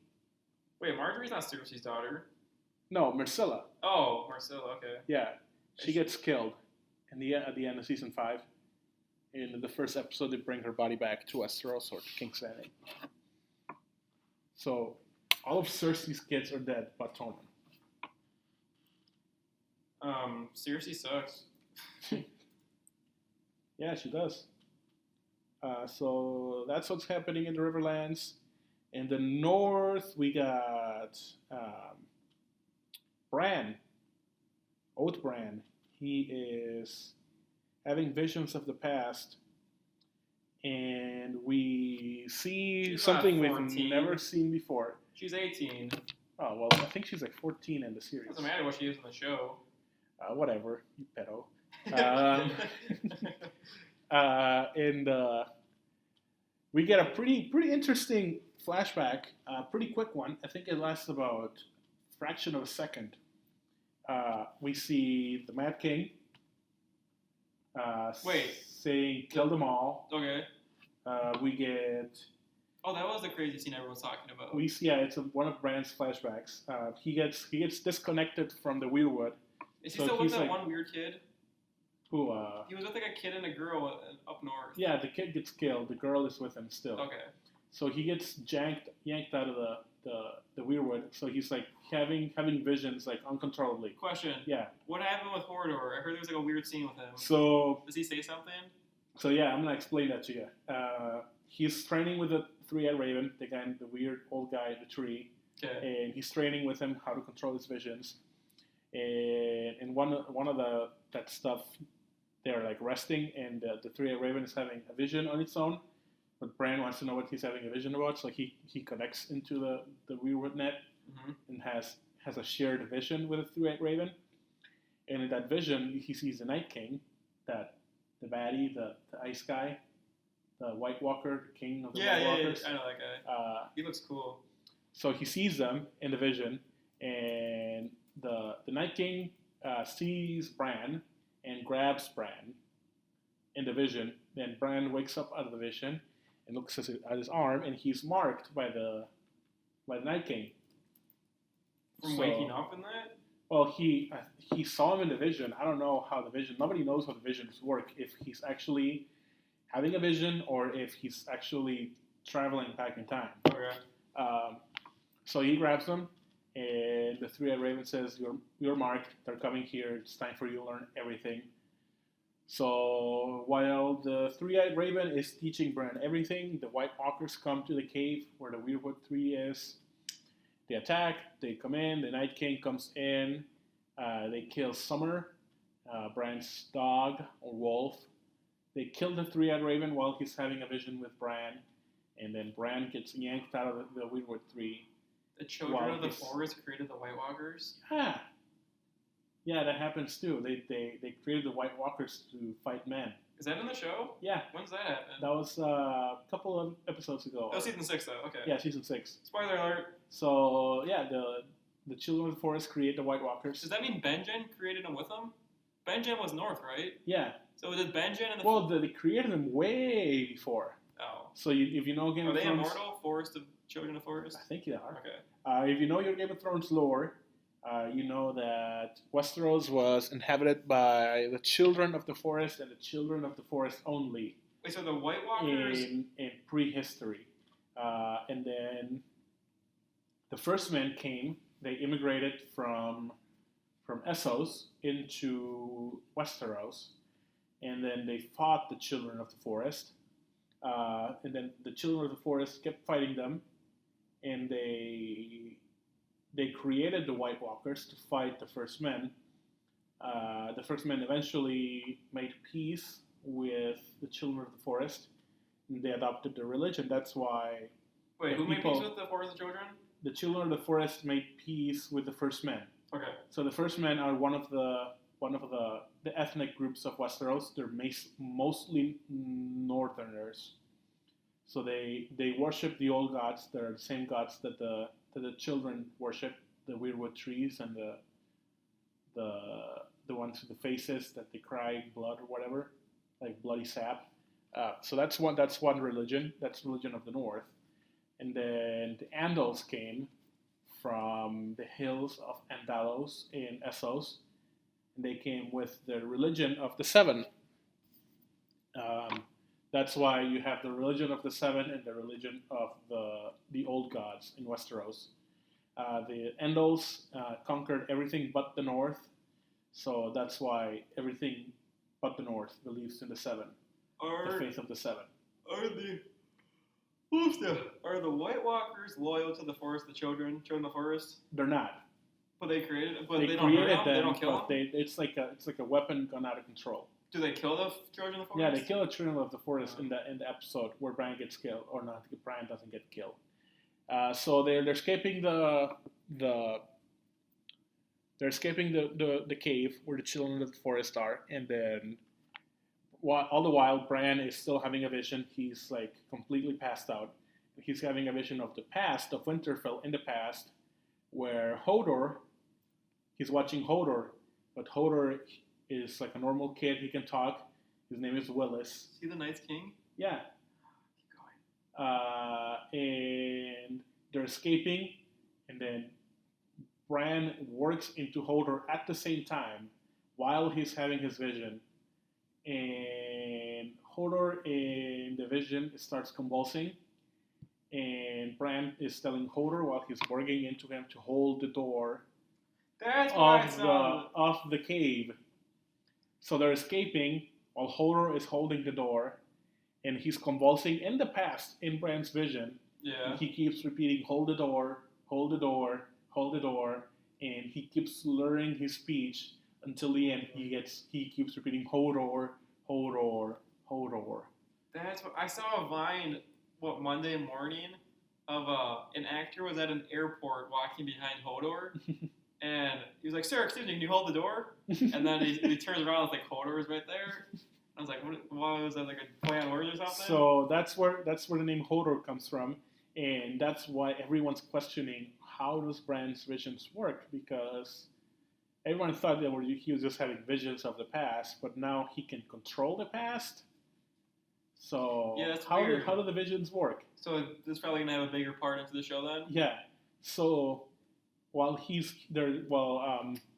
Wait, Marjorie's not Cersei's daughter. No, Marcella. Oh, Marcella. Okay. Yeah, she gets killed at the end of season 5. In the first episode, they bring her body back to Westeros or to King's Landing. So, all of Cersei's kids are dead, but Tommen. Cersei sucks. Yeah, she does. So that's what's happening in the Riverlands. In the north, we got Bran. Old Bran. He is having visions of the past. And we see She's something not we've 14. never seen before. She's 18. Oh, well, I think she's like 14 in the series. Doesn't matter what she is in the show. Whatever, you pedo. And we get a pretty interesting flashback, pretty quick one. I think it lasts about a fraction of a second. We see the Mad King saying, kill them all. Okay. We get... Oh, that was the crazy scene everyone's talking about. It's one of Bran's flashbacks. He gets disconnected from the Weirwood. Is he still with that one weird kid? Who? He was with like a kid and a girl up north. Yeah, the kid gets killed. The girl is with him still. Okay. So he gets yanked out of the Weirwood. So he's like having visions like uncontrollably. Question. Yeah. What happened with Horador? I heard there was like a weird scene with him. So. Does he say something? So yeah, I'm gonna explain that to you. He's training with the three-eyed raven, the weird old guy in the tree. Okay. And he's training with him how to control his visions. And one of that stuff, they're like resting, and the three-eyed raven is having a vision on its own. But Bran wants to know what he's having a vision about, so he connects into the Weirwood net and has a shared vision with the three-eyed raven. And in that vision, he sees the Night King, the baddie, the ice guy, the White Walker, the king of the White Walkers. Yeah, I know that guy. He looks cool. So he sees them in the vision, and the Night King sees Bran and grabs Bran in the vision. Then Bran wakes up out of the vision and looks at his arm, and he's marked by the Night King. From waking up in that? Well, he saw him in the vision. I don't know how the vision. Nobody knows how the visions work. If he's actually having a vision or if he's actually traveling back in time. Okay. So he grabs them, and the three-eyed raven says, "You're marked. They're coming here. It's time for you to learn everything." So while the three-eyed raven is teaching Bran everything, the White Walkers come to the cave where the Weirwood tree is. They attack. They come in. The Night King comes in. They kill Summer, Bran's dog or wolf. They kill the three-eyed raven while he's having a vision with Bran, and then Bran gets yanked out of the Weirwood tree. The children of the forest created the White Walkers? Yeah, that happens too. They created the White Walkers to fight men. Is that in the show? Yeah. When's that happen? That was a couple of episodes ago. Oh, season 6 though. Okay. Yeah, season 6. Spoiler alert. So yeah, the children of the forest create the White Walkers. Does that mean Benjen created them with them? Benjen was north, right? Yeah. So did Benjen and they created them way before. Oh. So if you know Game of Thrones... Are they immortal? Children of Forest? I think they are. Okay. If you know your Game of Thrones lore, you know that Westeros was inhabited by the children of the forest and the children of the forest only. Wait, so the White Walkers... In prehistory. And then the first men came. They immigrated from Essos into Westeros. And then they fought the children of the forest. And then the children of the forest kept fighting them. And they created the White Walkers to fight the first men. The first men eventually made peace with the children of the forest. And they adopted the religion. That's why... Wait, who made peace with the forest children? The children of the forest made peace with the first men. Okay. So the first men are one of the ethnic groups of Westeros. They're mostly northerners. So they worship the old gods. They're the same gods that the children worship, the Weirwood trees and the ones with the faces that they cry blood or whatever, like bloody sap. So that's one religion. That's religion of the north. And then the Andals came from the hills of Andalos in Essos, and they came with the religion of the seven. That's why you have the religion of the seven and the religion of the old gods in Westeros. The Andals conquered everything but the north, so that's why everything but the north believes in the seven, the faith of the seven. Are the White Walkers loyal to the forest, the children of the forest? They're not. But they created it. But they don't hurt them. They don't kill them. It's like a weapon gone out of control. Do they kill the children of the forest? Yeah, they kill the children of the forest in the episode where Bran gets killed, or not. Bran doesn't get killed. So they're escaping they're escaping the cave where the children of the forest are, and then all the while Bran is still having a vision. He's like completely passed out. He's having a vision of the past, of Winterfell in the past, where Hodor. He's watching Hodor, but Hodor is like a normal kid. He can talk. His name is Willis. Is he the Night's King? Yeah. Keep going. And they're escaping, and then Bran works into Hodor at the same time while he's having his vision. And Hodor in the vision starts convulsing, and Bran is telling Hodor while he's working into him to hold the door of the cave. So they're escaping while Hodor is holding the door, and he's convulsing in the past in Bran's vision. Yeah. And he keeps repeating, "Hold the door, hold the door, hold the door," and he keeps slurring his speech until the end. He keeps repeating, "Hodor, Hodor, Hodor." That's what I saw a Vine. Monday morning of an actor was at an airport walking behind Hodor, and he was like, "Sir, excuse me, can you hold the door?" And then he turns around and it's like Hodor is right there. I was like, "What was that, like a play on words or something?" So that's where the name Hodor comes from, and that's why everyone's questioning how does Bran's visions work, because everyone thought that he was just having visions of the past, but now he can control the past. So yeah, that's how weird. How do the visions work? So this is probably gonna have a bigger part into the show then. Yeah. So while he's there,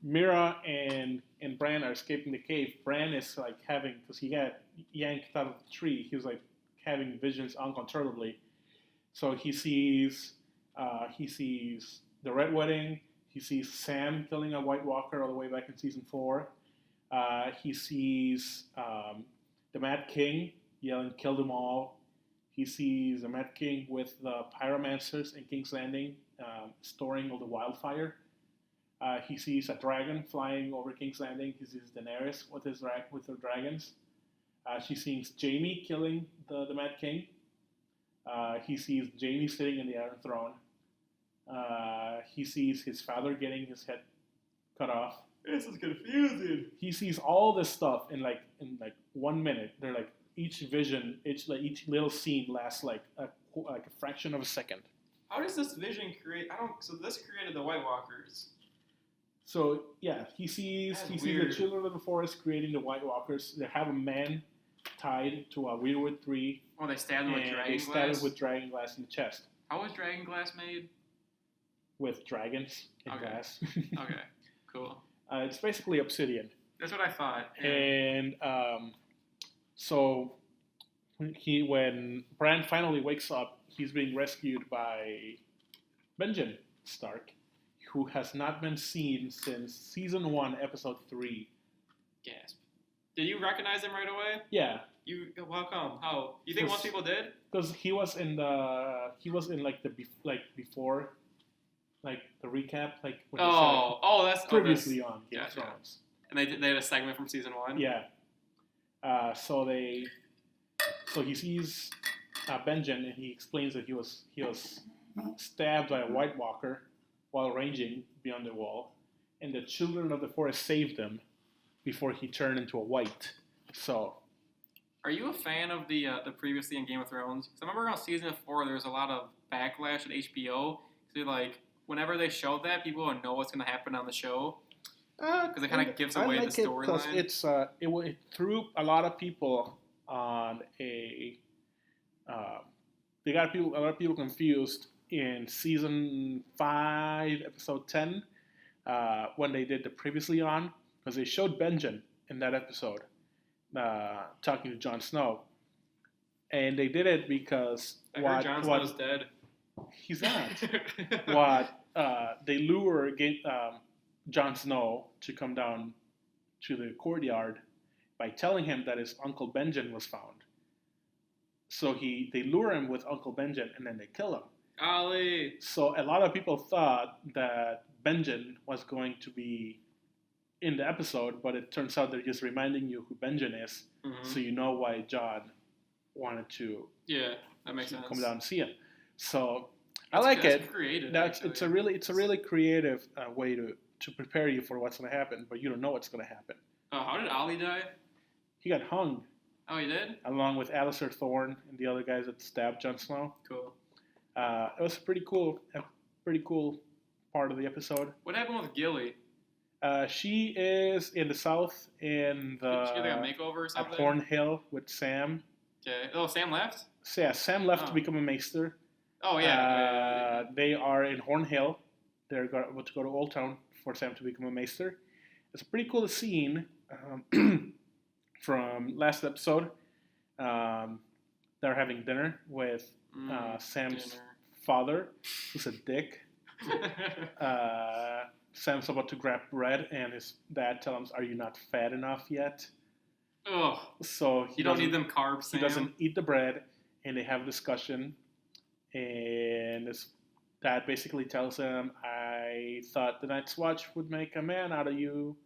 Mira and Bran are escaping the cave. Bran is like because he had yanked out of the tree. He was like having visions uncontrollably. So he sees the Red Wedding. He sees Sam killing a White Walker all the way back in season 4. He sees the Mad King yelling, "Kill them all." He sees the Mad King with the pyromancers in King's Landing storing all the wildfire. He sees a dragon flying over King's Landing. He sees Daenerys with her dragons. She sees Jaime killing the Mad King. He sees Jaime sitting in the Iron Throne. He sees his father getting his head cut off. This is confusing. He sees all this stuff in 1 minute. They're like each vision, each little scene lasts like a fraction of a second. How does this vision create? So this created the White Walkers. So yeah, he sees the children of the forest creating the White Walkers. They have a man tied to a weirwood tree. Oh, they stabbed him with dragon glass? They stabbed him with dragon glass in the chest. How was dragon glass made? With dragons in glass. Okay, cool. It's basically obsidian. That's what I thought. Yeah. And so when Bran finally wakes up, he's being rescued by Benjen Stark, who has not been seen since season 1, episode 3. Gasp. Did you recognize him right away? Yeah. How come? How? You think most people did? Because he was in before, like the recap, like when that's previously on Game of Thrones. And they had a segment from season 1. Yeah. So he sees Benjen, and he explains that he was stabbed by a White Walker while ranging beyond the wall, and the children of the forest saved him before he turned into a white. So, are you a fan of the previously in Game of Thrones? Because I remember on season 4 there was a lot of backlash at HBO. So whenever they showed that, people would know what's going to happen on the show. Because it kind of gives away the storyline. It threw a lot of people on a. They got a lot of people confused in season 5, episode 10, when they did the previously on, because they showed Benjen in that episode, talking to Jon Snow, and they did it because I heard Jon Snow's dead. He's not. They lure Jon Snow to come down to the courtyard by telling him that his Uncle Benjen was found. So they lure him with Uncle Benjen and then they kill him. Ollie. So a lot of people thought that Benjen was going to be in the episode, but it turns out they're just reminding you who Benjen is, so you know why Jon wanted to. Yeah, that makes sense. Come down and see him. So I like it. Creative. It's a really creative way to prepare you for what's going to happen, but you don't know what's going to happen. Oh, how did Ollie die? He got hung. Oh, he did? Along with Alistair Thorne and the other guys that stabbed Jon Snow. Cool. It was a pretty cool part of the episode. What happened with Gilly? She is in the south in the. Did she get like a makeover or something? At Hornhill with Sam. Okay. Oh, Sam left? So, yeah, Sam left to become a maester. Oh, yeah. They are in Hornhill. They're about to go to Old Town for Sam to become a maester. It's a pretty cool scene from last episode. They're having dinner with Sam's father, who's a dick. Sam's about to grab bread, and his dad tells him, "Are you not fat enough yet?" Oh, so you don't need them carbs, Sam. He doesn't eat the bread, and they have a discussion, and his dad basically tells him, "I thought the Night's Watch would make a man out of you,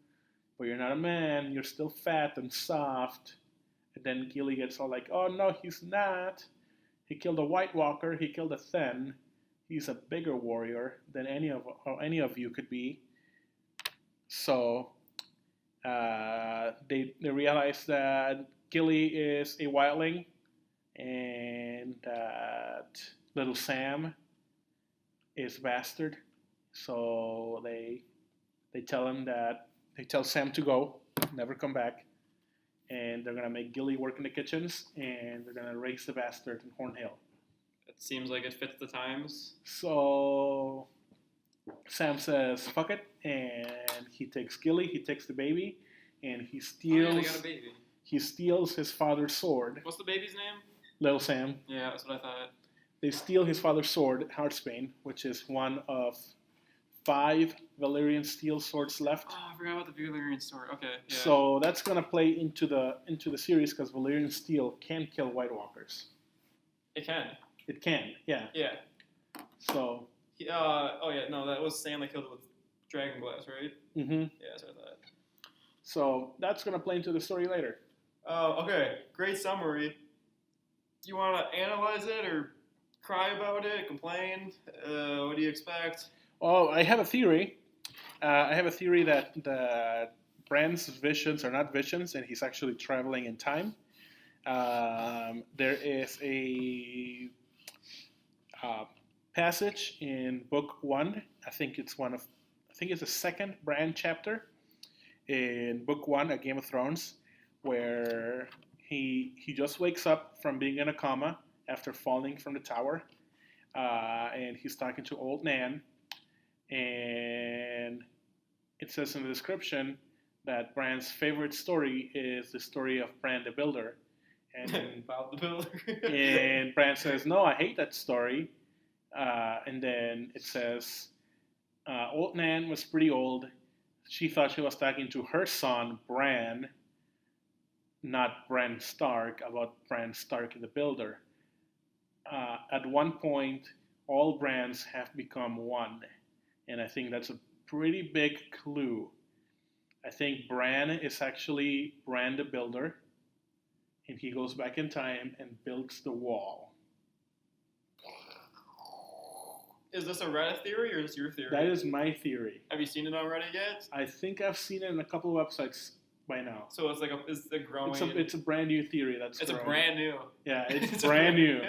but you're not a man. You're still fat and soft." And then Gilly gets all like, "Oh no, he's not. He killed a White Walker. He killed a Thenn. He's a bigger warrior than any of you could be." So they realize that Gilly is a wildling, and that little Sam is a bastard. So they tell Sam to go, never come back, and they're gonna make Gilly work in the kitchens, and they're gonna raise the bastard in Hornhill. It seems like it fits the times. So Sam says, "Fuck it," and he takes Gilly, he takes the baby, and he steals. Oh, yeah, they got a baby. He steals his father's sword. What's the baby's name? Little Sam. Yeah, that's what I thought. They steal his father's sword, Heartsbane, which is one of 5 Valyrian steel swords left. Oh, I forgot about the Valyrian sword. Okay. Yeah. So that's gonna play into the series because Valyrian steel can kill White Walkers. It can. It can, yeah. Yeah. So. No, that was Sam that killed it with Dragon Glass, right? Mm-hmm. Yeah, that's what I thought. So that's gonna play into the story later. Okay. Great summary. Do you want to analyze it or cry about it, complain? What do you expect? Oh, I have a theory. I have a theory that Bran's visions are not visions, and he's actually traveling in time. There is a passage in book 1. I think it's the second Bran chapter in book 1 of Game of Thrones, where he just wakes up from being in a coma after falling from the tower, and he's talking to old Nan, and it says in the description that Bran's favorite story is the story of Bran the Builder. And about the builder. And Bran says, "No, I hate that story." And then it says, old Nan was pretty old. She thought she was talking to her son, Bran, not Bran Stark, about Bran Stark the Builder. At one point, all Brans have become one. And I think that's a pretty big clue. I think Bran is actually Bran the Builder. And he goes back in time and builds the wall. Is this a Reddit theory or is this your theory? That is my theory. Have you seen it on Reddit yet? I think I've seen it in a couple of websites by now. So it's like it's a growing. It's a brand new theory that's. It's growing. A brand new. Yeah, it's brand new.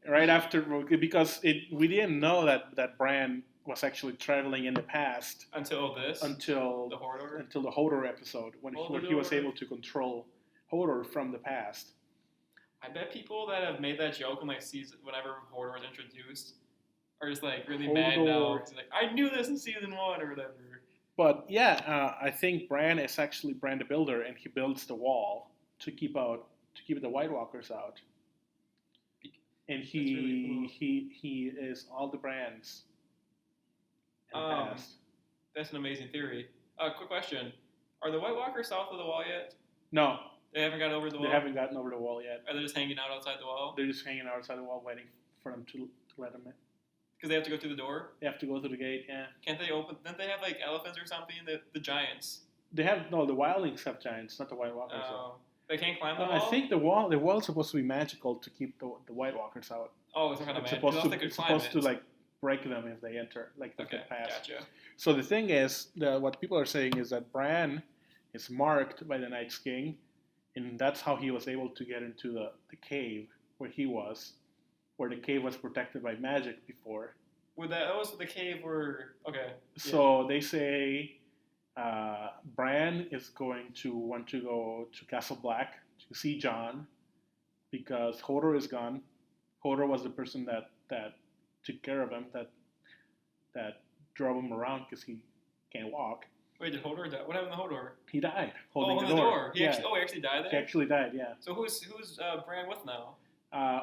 Right after, because we didn't know that Bran was actually traveling in the past until the Hodor episode when he was able to control Hodor from the past. I bet people that have made that joke in like season whenever Hodor was introduced are just like really mad now. It's like, I knew this in season 1 or whatever. But yeah, I think Bran is actually Bran the Builder, and he builds the wall to keep the White Walkers out. And he is all the Brans in the past. That's an amazing theory. Quick question: are the White Walkers south of the wall yet? No. They haven't gotten over the wall? They haven't gotten over the wall yet. Are they just hanging out outside the wall? They're just hanging out outside the wall waiting for them to let them in. Because they have to go through the door? They have to go through the gate, yeah. Can't they open... Don't they have, like, elephants or something? The giants? They have... No, the wildlings have giants, not the White Walkers. Oh. They can't climb the wall? I think the wall is supposed to be magical to keep the White Walkers out. Oh, it's not kind of magic. It's supposed to, like, break them if they enter, like, they get past. Gotcha. So the thing is, what people are saying is that Bran is marked by the Night's King, and that's how he was able to get into the cave where he was, where the cave was protected by magic before. That was the cave where... Okay. So they say Bran is going to want to go to Castle Black to see Jon because Hodor is gone. Hodor was the person that took care of him, that drove him around because he can't walk. Wait, did Hodor die? What happened to Hodor? He died holding the door. He actually died there? He actually died, yeah. So who's Bran with now?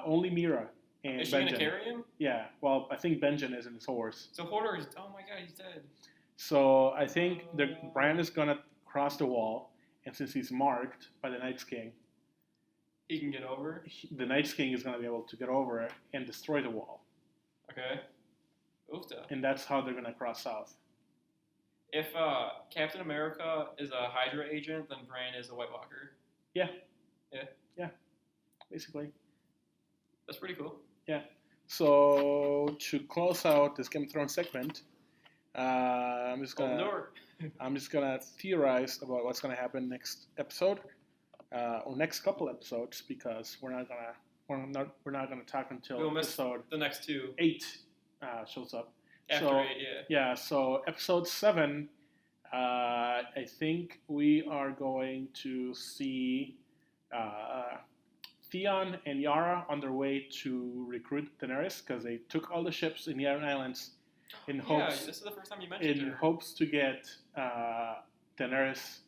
Only Mira and Is she going to carry him? Yeah. Well, I think Benjen is in his horse. So Hodor is... Oh my god, he's dead. So I think Bran is going to cross the wall, and since he's marked by the Night's King... He can get over? The Night's King is going to be able to get over and destroy the wall. Okay. Oofta. And that's how they're going to cross south. If Captain America is a Hydra agent, then Bran is a White Walker. Yeah. Yeah? Yeah. Basically. That's pretty cool. Yeah. So to close out this Game of Thrones segment, I'm just gonna theorize about what's gonna happen next episode, or next couple episodes, because we're not gonna talk until episode the next 2. 8 shows up. After 8, yeah. Yeah. So episode 7, I think we are going to see Theon and Yara on their way to recruit Daenerys because they took all the ships in the Iron Islands in hopes. Yeah, this is the first time you mentioned in hopes to get Daenerys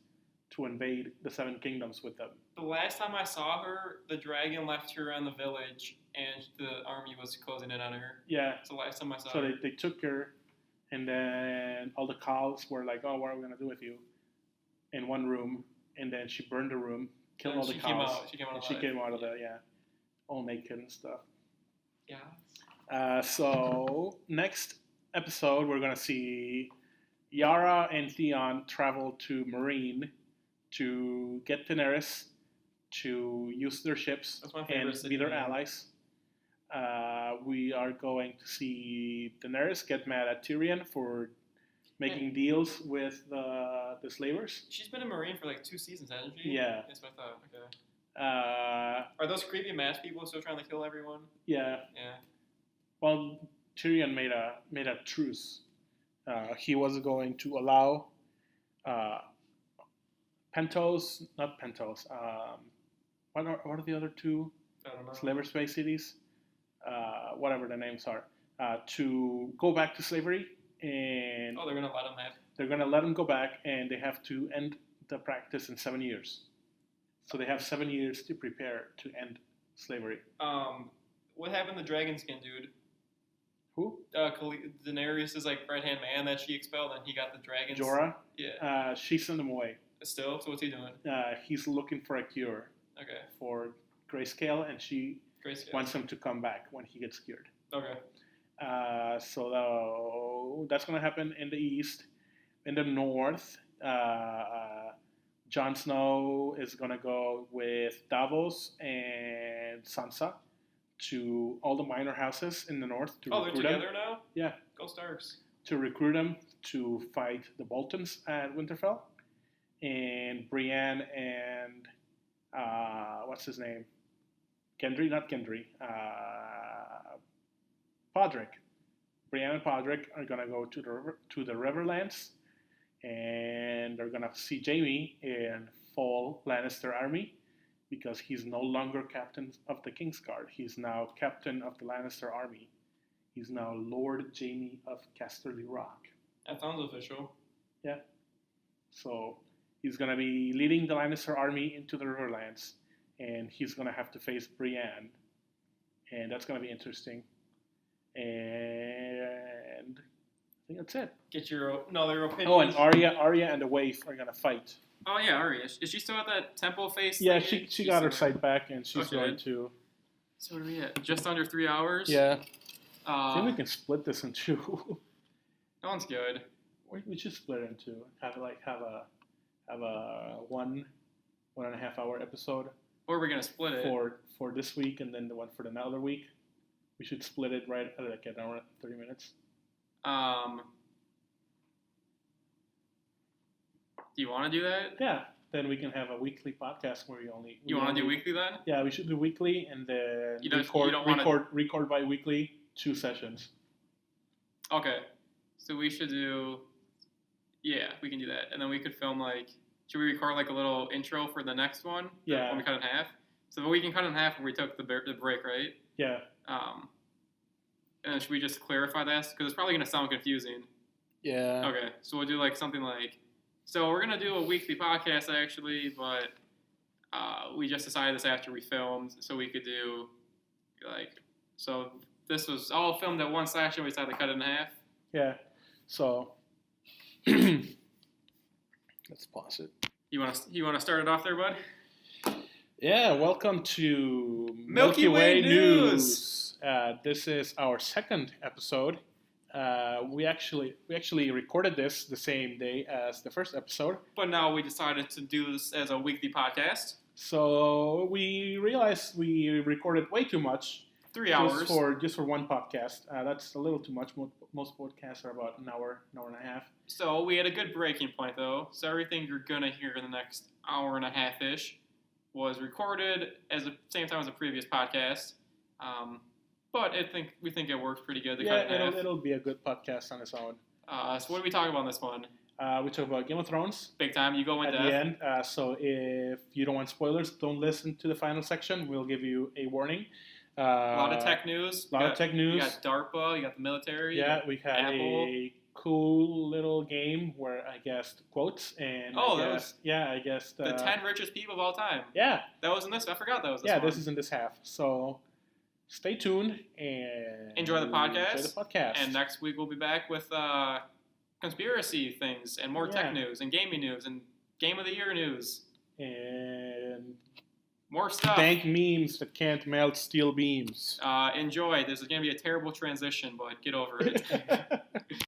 to invade the Seven Kingdoms with them. The last time I saw her, the dragon left her on the village, and the army was closing in on her. Yeah. It's the last time I saw her. So they took her, and then all the cows were like, "Oh, what are we gonna do with you?" In one room, and then she burned the room. Killed all the cows. She came out of there, all naked and stuff. Yeah. So next episode, we're gonna see Yara and Theon travel to Meereen to get Daenerys to use their ships and be their allies. We are going to see Daenerys get mad at Tyrion for making deals with the slavers. She's been a Marine for like 2 seasons, hasn't she? Yeah. That's what I thought. Okay. Are those creepy masked people still trying to kill everyone? Yeah. Yeah. Well, Tyrion made a truce. He was going to allow Pentos, not Pentos. What are the other 2 slaver space cities? Whatever the names are, to go back to slavery. And they're gonna let them have. They're gonna let them go back, and they have to end the practice in 7 years. So they have 7 years to prepare to end slavery. What happened to Dragon Skin dude? Who? Daenerys' like right hand man that she expelled, and he got the dragons. Jorah. Yeah. She sent him away. Still. So what's he doing? He's looking for a cure. Okay. For grayscale, and she wants him to come back when he gets cured. Okay. So that's going to happen in the east. In the north, Jon Snow is going to go with Davos and Sansa to all the minor houses in the north to recruit them. They're together now? Yeah. Go Starks. To recruit them to fight the Boltons at Winterfell. And Brienne and, what's his name? Gendry, not Gendry. Podrick. Brienne and Podrick are gonna go to the Riverlands, and they're gonna see Jaime in full Lannister army because he's no longer captain of the Kingsguard. He's now captain of the Lannister army. He's now Lord Jaime of Casterly Rock. That sounds official. Yeah. So he's gonna be leading the Lannister army into the Riverlands, and he's gonna have to face Brienne, and that's gonna be interesting. And I think that's it. Get your other opinion. Oh, and Arya and the Waif are gonna fight. Oh yeah, Arya. Is she still at that temple face? Yeah, she got her sight back, and she's going to. So what are we at? Just under 3 hours. Yeah. I think we can split this in two. That one's good. We should split it in two. Have a 1.5 hour episode. Or are we gonna split it for this week, and then the one for another week? We should split it right at like an hour and 30 minutes. Do you want to do that? Yeah. Then we can have a weekly podcast where You want to do weekly then? Yeah, we should do weekly, and then record bi-weekly 2 sessions. Okay. So we should do. Yeah, we can do that, and then we could film should we record a little intro for the next one? Yeah. When we cut it in half. So we can cut it in half when we took the break, right? Yeah. And then should we just clarify that? Because it's probably going to sound confusing. Yeah. Okay, so we'll do something so we're going to do a weekly podcast actually, but we just decided this after we filmed, so we could do so this was all filmed at one session, we decided to cut it in half. Yeah, so let's pause it. You want to start it off there, bud? Yeah, welcome to Milky Way News. This is our second episode. We actually recorded this the same day as the first episode. But now we decided to do this as a weekly podcast. So we realized we recorded way too much. 3 hours. Just for one podcast. That's a little too much. Most podcasts are about an hour and a half. So we had a good breaking point, though. So everything you're going to hear in the next hour and a half-ish was recorded at the same time as the previous podcast. But we think it works pretty good. It'll be a good podcast on its own. So what do we talk about in this one? We talk about Game of Thrones. Big time. You go in at depth. The end. So if you don't want spoilers, don't listen to the final section. We'll give you a warning. A lot of tech news. You got DARPA. You got the military. Yeah, we had Apple. A cool little game where I guessed quotes and I guessed the 10 richest people of all time. Yeah, that was in this. I forgot that was this. Yeah, one. This is in this half. So stay tuned and enjoy the podcast. And next week we'll be back with conspiracy things and more tech news and gaming news and game of the year news and more stuff. Dank memes that can't melt steel beams. Enjoy. This is going to be a terrible transition, but get over it.